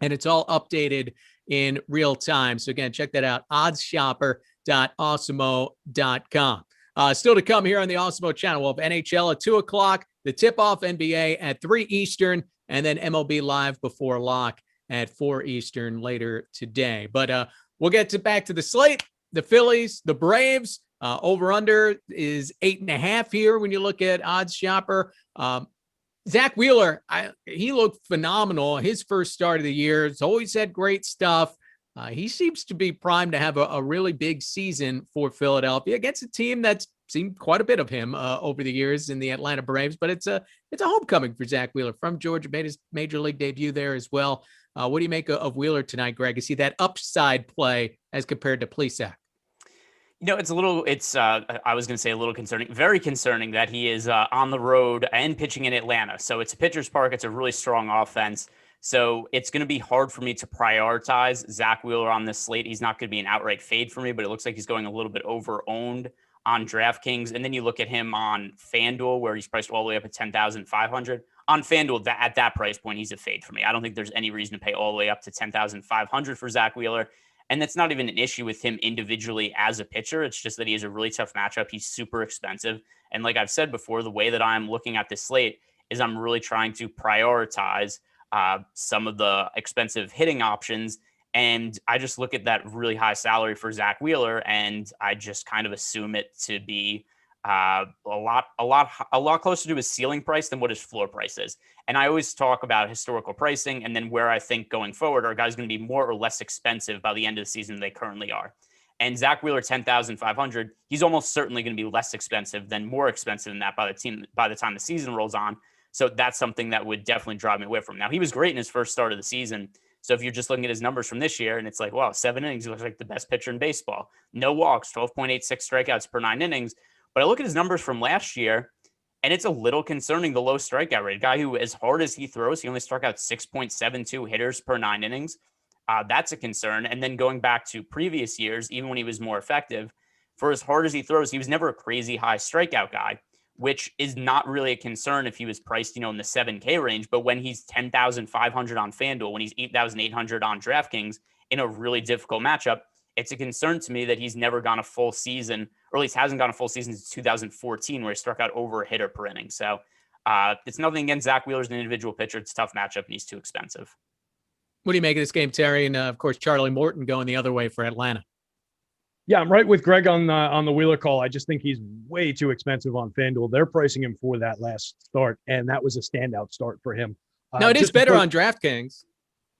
and it's all updated in real time. So again, check that out, oddsshopper.awesemo.com. Still to come here on the Awesemo channel, we'll have NHL at 2 o'clock, the tip-off NBA at 3 Eastern, and then MLB Live before lock at 4 Eastern later today. But we'll get back to the slate, the Phillies, the Braves. Over-under is 8.5 here when you look at Odds Shopper. Zach Wheeler, he looked phenomenal. His first start of the year. He's always had great stuff. He seems to be primed to have a really big season for Philadelphia against a team that's seen quite a bit of him over the years in the Atlanta Braves. But it's a homecoming for Zach Wheeler from Georgia. Made his major league debut there as well. What do you make of Wheeler tonight, Greg? Is he that upside play as compared to Plesac? It's I was going to say a little concerning, very concerning that he is on the road and pitching in Atlanta. So it's a pitcher's park. It's a really strong offense. So it's going to be hard for me to prioritize Zach Wheeler on this slate. He's not going to be an outright fade for me, but it looks like he's going a little bit over-owned on DraftKings. And then you look at him on Fanduel, where he's priced all the way up at $10,500. On Fanduel, at that price point, he's a fade for me. I don't think there's any reason to pay all the way up to $10,500 for Zach Wheeler. And that's not even an issue with him individually as a pitcher. It's just that he has a really tough matchup. He's super expensive. And like I've said before, the way that I'm looking at this slate is I'm really trying to prioritize some of the expensive hitting options. And I just look at that really high salary for Zach Wheeler, and I just kind of assume it to be a lot closer to his ceiling price than what his floor price is. And I always talk about historical pricing and then where I think going forward are guys going to be more or less expensive by the end of the season than they currently are. And Zach Wheeler, $10,500, he's almost certainly going to be less expensive than more expensive than that by the time the season rolls on. So that's something that would definitely drive me away from him. Now, he was great in his first start of the season. So if you're just looking at his numbers from this year and it's like, wow, 7 innings, he looks like the best pitcher in baseball. No walks, 12.86 strikeouts per 9 innings. But I look at his numbers from last year, and it's a little concerning, the low strikeout rate. A guy who, as hard as he throws, he only struck out 6.72 hitters per 9 innings. That's a concern. And then going back to previous years, even when he was more effective, for as hard as he throws, he was never a crazy high strikeout guy, which is not really a concern if he was priced, in the 7K range. But when he's 10,500 on FanDuel, when he's 8,800 on DraftKings in a really difficult matchup, it's a concern to me that he's never gone a full season, or at least hasn't gone a full season since 2014, where he struck out over a hitter per inning. So it's nothing against Zach Wheeler as an individual pitcher. It's a tough matchup, and he's too expensive. What do you make of this game, Terry? And of course, Charlie Morton going the other way for Atlanta. Yeah, I'm right with Greg on the Wheeler call. I just think he's way too expensive on FanDuel. They're pricing him for that last start, and that was a standout start for him. No, it is better on DraftKings.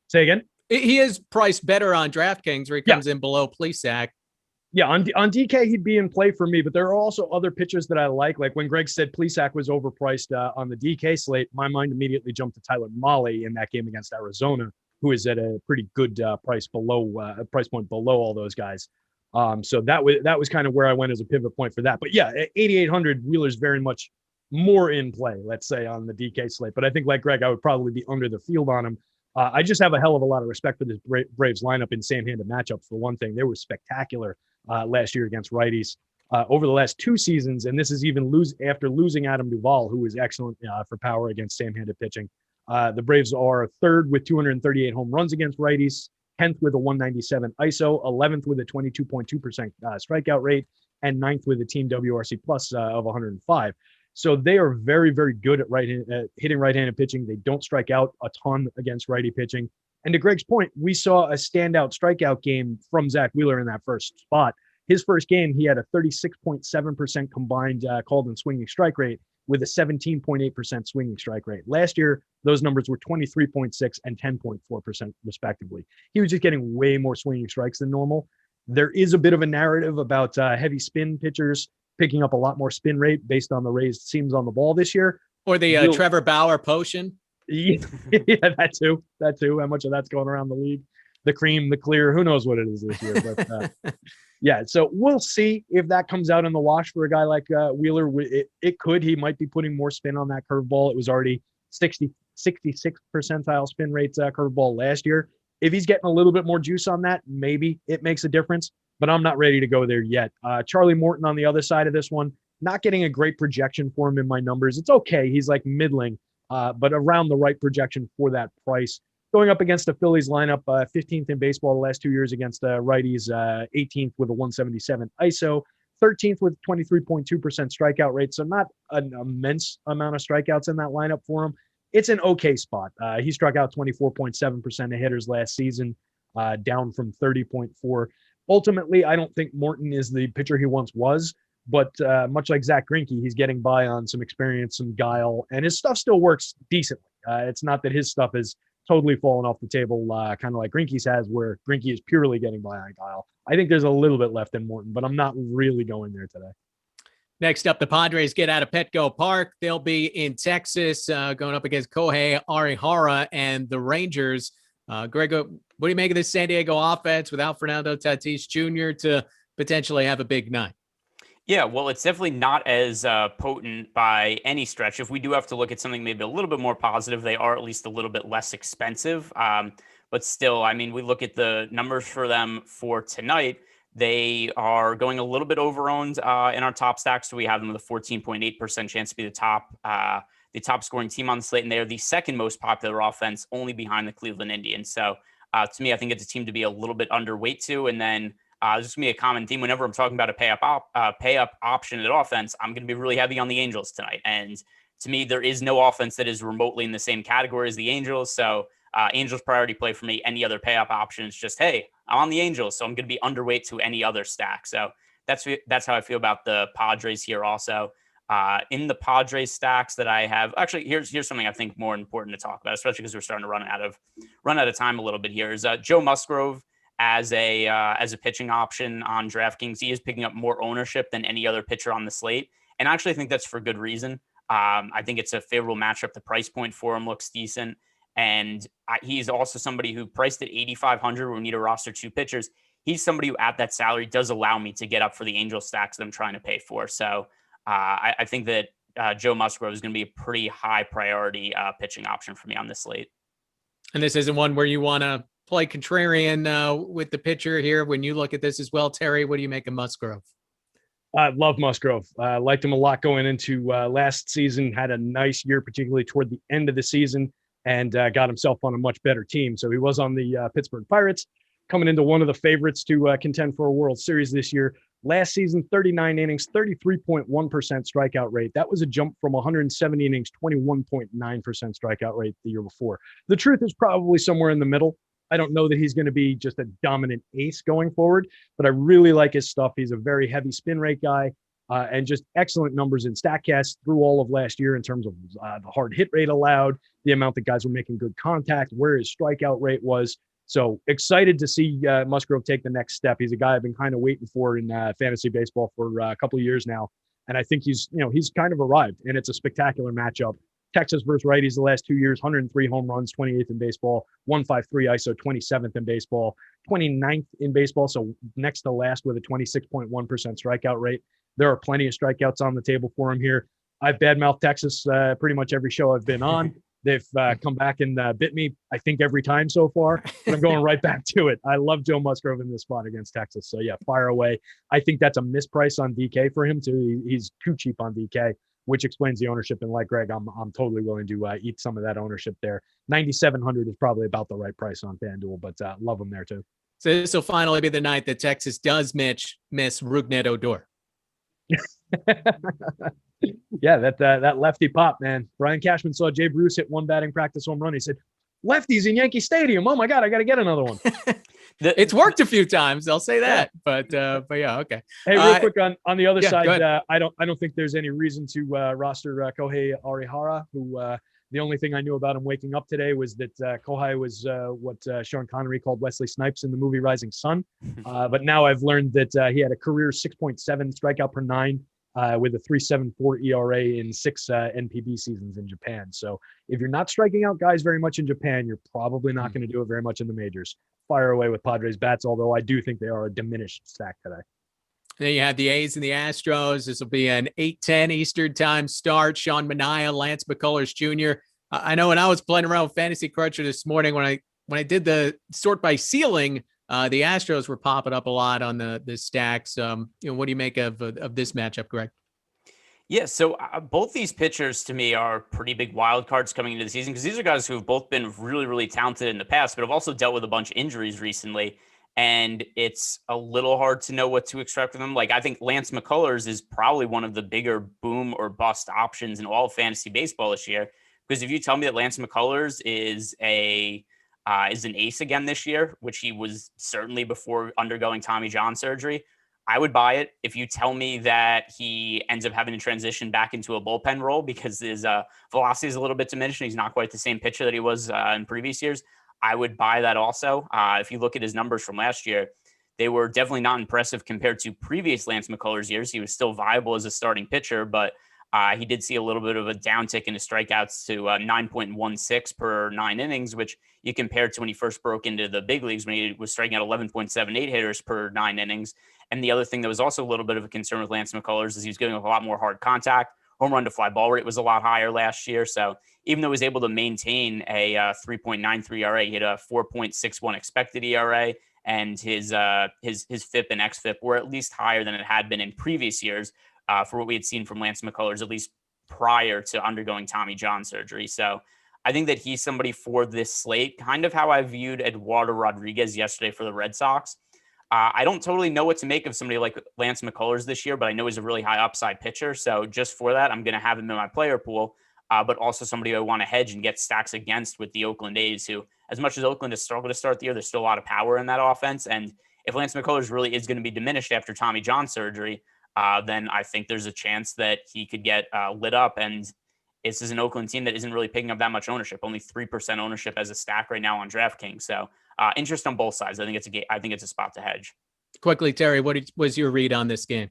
Say again? He is priced better on DraftKings where he comes in below Plesac. Yeah, on DK, he'd be in play for me, but there are also other pitchers that I like. Like when Greg said Plesac was overpriced on the DK slate, my mind immediately jumped to Tyler Mahle in that game against Arizona, who is at a pretty good price point below all those guys. So that was kind of where I went as a pivot point for that. But yeah, at 8,800, Wheeler's very much more in play, let's say, on the DK slate. But I think like Greg, I would probably be under the field on him. I just have a hell of a lot of respect for this Braves lineup in same-handed matchups. For one thing, they were spectacular last year against righties. Over the last 2 seasons, and this is even after losing Adam Duvall, who was excellent for power against same-handed pitching. The Braves are 3rd with 238 home runs against righties, 10th with a 197 ISO, 11th with a 22.2% strikeout rate, and 9th with a team WRC plus of 105. So they are very, very good at hitting right-handed pitching. They don't strike out a ton against righty pitching. And to Greg's point, we saw a standout strikeout game from Zach Wheeler in that first spot. His first game, he had a 36.7% combined called and swinging strike rate with a 17.8% swinging strike rate. Last year, those numbers were 23.6 and 10.4% respectively. He was just getting way more swinging strikes than normal. There is a bit of a narrative about heavy spin pitchers picking up a lot more spin rate based on the raised seams on the ball this year. Or the Trevor Bauer potion. Yeah, that too. How much of that's going around the league? The cream, the clear, who knows what it is this year. But yeah, so we'll see if that comes out in the wash for a guy like Wheeler. It could. He might be putting more spin on that curveball. It was already 66 percentile spin rates curveball last year. If he's getting a little bit more juice on that, maybe it makes a difference. But I'm not ready to go there yet. Charlie Morton on the other side of this one, not getting a great projection for him in my numbers. It's okay. He's like middling. But around the right projection for that price. Going up against the Phillies lineup, 15th in baseball the last 2 years against righties, 18th with a 177 ISO, 13th with 23.2% strikeout rate. So not an immense amount of strikeouts in that lineup for him. It's an okay spot. He struck out 24.7% of hitters last season, down from 30.4. Ultimately, I don't think Morton is the pitcher he once was. But much like Zach Greinke, he's getting by on some experience, some guile, and his stuff still works decently. It's not that his stuff is totally fallen off the table, kind of like Greinke's has, where Greinke is purely getting by on guile. I think there's a little bit left in Morton, but I'm not really going there today. Next up, the Padres get out of Petco Park. They'll be in Texas going up against Kohei Arihara and the Rangers. Greg, what do you make of this San Diego offense without Fernando Tatis Jr. to potentially have a big night? Yeah, well, it's definitely not as potent by any stretch. If we do have to look at something maybe a little bit more positive, they are at least a little bit less expensive. But still, I mean, we look at the numbers for them for tonight. They are going a little bit over-owned in our top stack. So we have them with a 14.8% chance to be the top scoring team on the slate. And they're the second most popular offense, only behind the Cleveland Indians. So to me, I think it's a team to be a little bit underweight to. And then this is going to be a common theme whenever I'm talking about a pay up option at offense. I'm going to be really heavy on the Angels tonight. And to me, there is no offense that is remotely in the same category as the Angels. So Angels priority play for me. Any other pay up option is just, hey, I'm on the Angels, so I'm going to be underweight to any other stack. So that's how I feel about the Padres here. Also, in the Padres stacks that I have, actually, here's something I think more important to talk about, especially because we're starting to run out of time a little bit here. Is Joe Musgrove as a pitching option on DraftKings? He is picking up more ownership than any other pitcher on the slate, and I actually think that's for good reason. I think it's a favorable matchup. The price point for him looks decent, and he's also somebody who priced at 8,500. We need a roster 2 pitchers. He's somebody who at that salary does allow me to get up for the Angel stacks that I'm trying to pay for. So I think that Joe Musgrove is going to be a pretty high priority pitching option for me on this slate. And this isn't one where you want to play contrarian with the pitcher here. When you look at this as well, Terry, what do you make of Musgrove? I love Musgrove. Liked him a lot going into last season. Had a nice year, particularly toward the end of the season, and got himself on a much better team. So he was on the Pittsburgh Pirates, coming into one of the favorites to contend for a World Series this year. Last season, 39 innings, 33.1% strikeout rate. That was a jump from 170 innings, 21.9% strikeout rate the year before. The truth is probably somewhere in the middle. I don't know that he's going to be just a dominant ace going forward, but I really like his stuff. He's a very heavy spin rate guy and just excellent numbers in StatCast through all of last year in terms of the hard hit rate allowed, the amount that guys were making good contact, where his strikeout rate was. So excited to see Musgrove take the next step. He's a guy I've been kind of waiting for in fantasy baseball for a couple of years now. And I think he's kind of arrived, and it's a spectacular matchup. Texas versus righties the last 2 years, 103 home runs, 28th in baseball, 153 ISO, 27th in baseball, 29th in baseball. So next to last with a 26.1% strikeout rate. There are plenty of strikeouts on the table for him here. I've badmouthed Texas pretty much every show I've been on. They've come back and bit me, I think, every time so far. But I'm going right back to it. I love Joe Musgrove in this spot against Texas. So, yeah, fire away. I think that's a misprice on DK for him, too. He's too cheap on DK, which explains the ownership. And like Greg, I'm totally willing to eat some of that ownership there. 9,700 is probably about the right price on FanDuel, but love them there, too. So this will finally be the night that Texas does miss Rougned Odor. Yeah, that lefty pop, man. Brian Cashman saw Jay Bruce hit one batting practice home run. He said, "Lefties in Yankee Stadium. Oh my God, I got to get another one." It's worked a few times. I'll say that. But yeah, okay. Hey, real quick on the other side, I don't think there's any reason to roster Kohei Arihara, who the only thing I knew about him waking up today was that Kohei was what Sean Connery called Wesley Snipes in the movie Rising Sun. But now I've learned that he had a career 6.7 strikeout per 9 with a 3.74 ERA in 6 NPB seasons in Japan. So if you're not striking out guys very much in Japan, you're probably not going to do it very much in the majors. Fire away with Padres bats, although I do think they are a diminished stack today. Then you have the A's and the Astros. This will be an 8:10 Eastern time start. Sean Manaea, Lance McCullers Jr. I know when I was playing around with Fantasy Cruncher this morning, when I did the sort by ceiling, the Astros were popping up a lot on the stacks. What do you make of this matchup, Greg? Yeah, so both these pitchers to me are pretty big wild cards coming into the season, because these are guys who have both been really, really talented in the past, but have also dealt with a bunch of injuries recently. And it's a little hard to know what to expect from them. Like, I think Lance McCullers is probably one of the bigger boom or bust options in all of fantasy baseball this year. Because if you tell me that Lance McCullers is an ace again this year, which he was certainly before undergoing Tommy John surgery, I would buy it. If you tell me that he ends up having to transition back into a bullpen role because his velocity is a little bit diminished and he's not quite the same pitcher that he was in previous years, I would buy that also. If you look at his numbers from last year, they were definitely not impressive compared to previous Lance McCullers years. He was still viable as a starting pitcher, but he did see a little bit of a downtick in his strikeouts to 9.16 per 9 innings, which you compare to when he first broke into the big leagues when he was striking out 11.78 hitters per 9 innings. And the other thing that was also a little bit of a concern with Lance McCullers is he was getting a lot more hard contact. Home run to fly ball rate was a lot higher last year. So even though he was able to maintain a 3.93 ERA, he had a 4.61 expected ERA, and his FIP and XFIP were at least higher than it had been in previous years for what we had seen from Lance McCullers, at least prior to undergoing Tommy John surgery. So I think that he's somebody for this slate, kind of how I viewed Eduardo Rodriguez yesterday for the Red Sox. I don't totally know what to make of somebody like Lance McCullers this year, but I know he's a really high upside pitcher. So just for that, I'm going to have him in my player pool, but also somebody I want to hedge and get stacks against with the Oakland A's, who, as much as Oakland has struggled to start the year, there's still a lot of power in that offense. And if Lance McCullers really is going to be diminished after Tommy John surgery, then I think there's a chance that he could get lit up. And this is an Oakland team that isn't really picking up that much ownership, only 3% ownership as a stack right now on DraftKings. So interest on both sides. I think it's a spot to hedge. Quickly, Terry, what was your read on this game?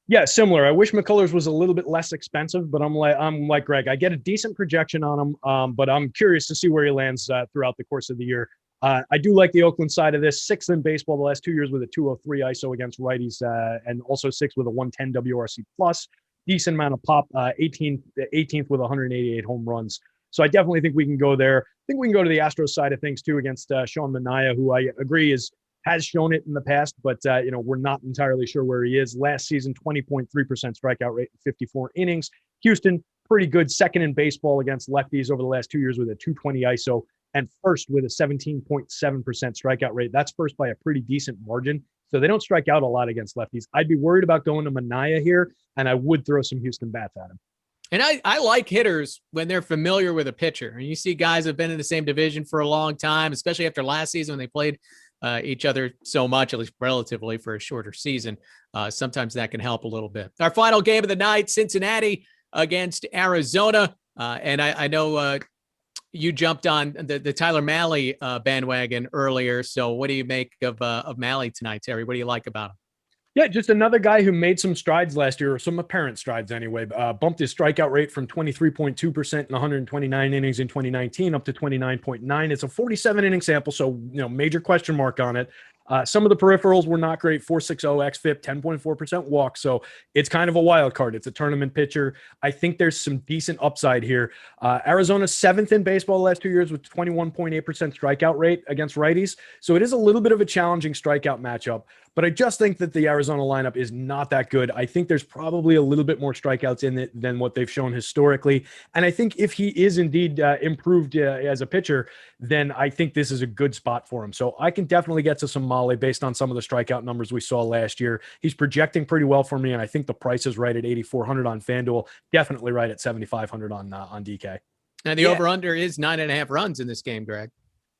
Yeah, similar. I wish McCullers was a little bit less expensive, but I'm like Greg. I get a decent projection on him, but I'm curious to see where he lands throughout the course of the year. I do like the Oakland side of this. 6th in baseball the last 2 years with a 203 ISO against righties, and also 6th with a 110 WRC plus. Decent amount of pop. 18th with 188 home runs. So I definitely think we can go there. I think we can go to the Astros side of things too against Sean Manaea, who I agree has shown it in the past, but we're not entirely sure where he is. Last season, 20.3% strikeout rate in 54 innings. Houston, pretty good, 2nd in baseball against lefties over the last 2 years with a 220 ISO, and 1st with a 17.7% strikeout rate. That's first by a pretty decent margin. So they don't strike out a lot against lefties. I'd be worried about going to Manaea here, and I would throw some Houston bats at him. And I like hitters when they're familiar with a pitcher. And you see guys have been in the same division for a long time, especially after last season when they played each other so much, at least relatively for a shorter season. Sometimes that can help a little bit. Our final game of the night, Cincinnati against Arizona. And I know you jumped on the Tyler Mahle bandwagon earlier. So what do you make of Mahle tonight, Terry? What do you like about him? Yeah, just another guy who made some strides last year, or some apparent strides anyway. Bumped his strikeout rate from 23.2% in 129 innings in 2019 up to 29.9. It's a 47-inning sample, so major question mark on it. Some of the peripherals were not great. 4.60 xFIP, 10.4% walk. So it's kind of a wild card. It's a tournament pitcher. I think there's some decent upside here. Arizona's 7th in baseball the last 2 years with 21.8% strikeout rate against righties. So it is a little bit of a challenging strikeout matchup. But I just think that the Arizona lineup is not that good. I think there's probably a little bit more strikeouts in it than what they've shown historically. And I think if he is indeed improved as a pitcher, then I think this is a good spot for him. So I can definitely get to some Mahle based on some of the strikeout numbers we saw last year. He's projecting pretty well for me, and I think the price is right at 8,400 on Fanduel. Definitely right at 7,500 on DK. And the over-under is 9.5 runs in this game, Greg.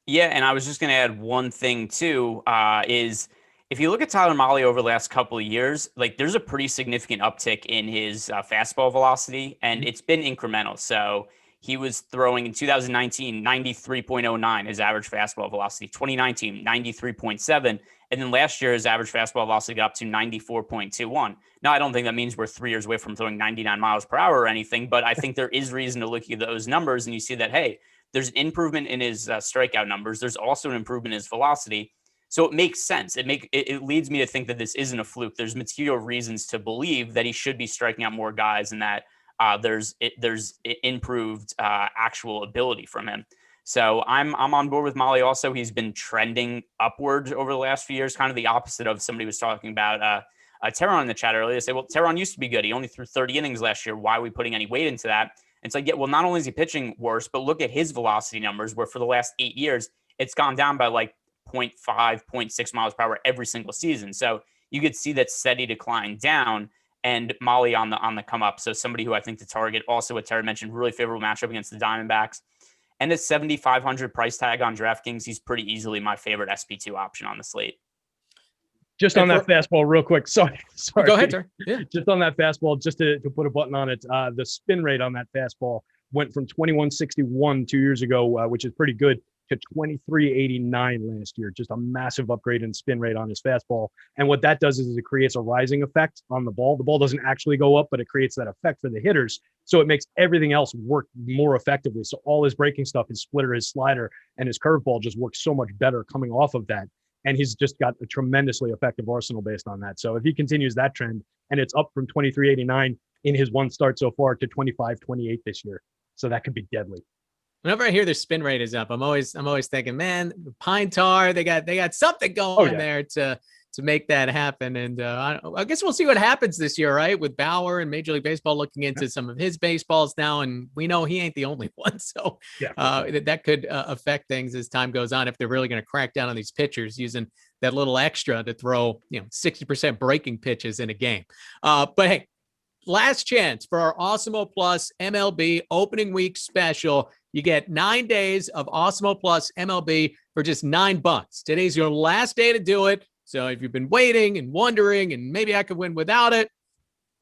Yeah, and I was just going to add one thing too, is if you look at Tyler Mahle over the last couple of years, there's a pretty significant uptick in his fastball velocity, and it's been incremental. So he was throwing in 2019, 93.09, his average fastball velocity, 2019, 93.7. And then last year, his average fastball velocity got up to 94.21. Now, I don't think that means we're 3 years away from throwing 99 miles per hour or anything, but I think there is reason to look at those numbers and you see that, hey, there's an improvement in his strikeout numbers. There's also an improvement in his velocity. So it makes sense. It leads me to think that this isn't a fluke. There's material reasons to believe that he should be striking out more guys and that there's improved actual ability from him. So I'm on board with Molly. Also, he's been trending upward over the last few years, kind of the opposite of somebody was talking about Teron in the chat earlier. They say, well, Teron used to be good. He only threw 30 innings last year. Why are we putting any weight into that? It's like, yeah, well, not only is he pitching worse, but look at his velocity numbers, where for the last 8 years, it's gone down by like 0.5, 0.6 miles per hour every single season. So you could see that steady decline down, and Molly on the come up. So somebody who I think to target. Also, what Terry mentioned, really favorable matchup against the Diamondbacks. And a 7,500 price tag on DraftKings, he's pretty easily my favorite SP2 option on the slate. Just on that fastball real quick. Sorry. Go ahead, sir. Yeah. Just on that fastball, just to put a button on it, the spin rate on that fastball went from 2161 2 years ago, which is pretty good, to 2389 last year. Just a massive upgrade in spin rate on his fastball. And what that does is it creates a rising effect on the ball. The ball doesn't actually go up, but it creates that effect for the hitters. So it makes everything else work more effectively. So all his breaking stuff, his splitter, his slider, and his curveball just works so much better coming off of that. And he's just got a tremendously effective arsenal based on that. So if he continues that trend, and it's up from 2389 in his one start so far to 2528 this year. So that could be deadly. Whenever I hear their spin rate is up, I'm always thinking, man, Pine Tar, they got something going there to make that happen. And I guess we'll see what happens this year, right? With Bauer and Major League Baseball looking into some of his baseballs now, and we know he ain't the only one. So that could affect things as time goes on if they're really going to crack down on these pitchers using that little extra to throw 60% breaking pitches in a game. But hey, last chance for our Awesemo Plus MLB opening week special. You get 9 days of Awesemo Plus MLB for just $9. Today's your last day to do it. So if you've been waiting and wondering, and maybe I could win without it,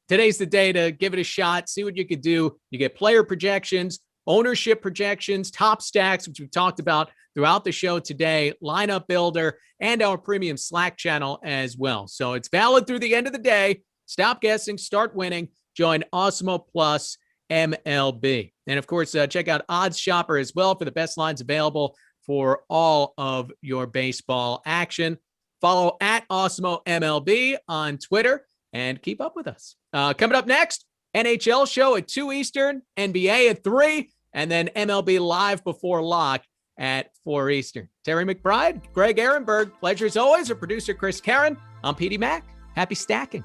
today's the day to give it a shot, see what you could do. You get player projections, ownership projections, top stacks, which we've talked about throughout the show today, lineup builder, and our premium Slack channel as well. So it's valid through the end of the day. Stop guessing, start winning. Join Awesemo Plus MLB. And of course, check out Odds Shopper as well for the best lines available for all of your baseball action. Follow at Awesemo MLB on Twitter and keep up with us. Coming up next, NHL show at 2 Eastern, NBA at 3, and then MLB live before lock at 4 Eastern. Terry McBride, Greg Ehrenberg, pleasure as always. Our producer, Chris Karen. I'm PeteyMac. Happy stacking.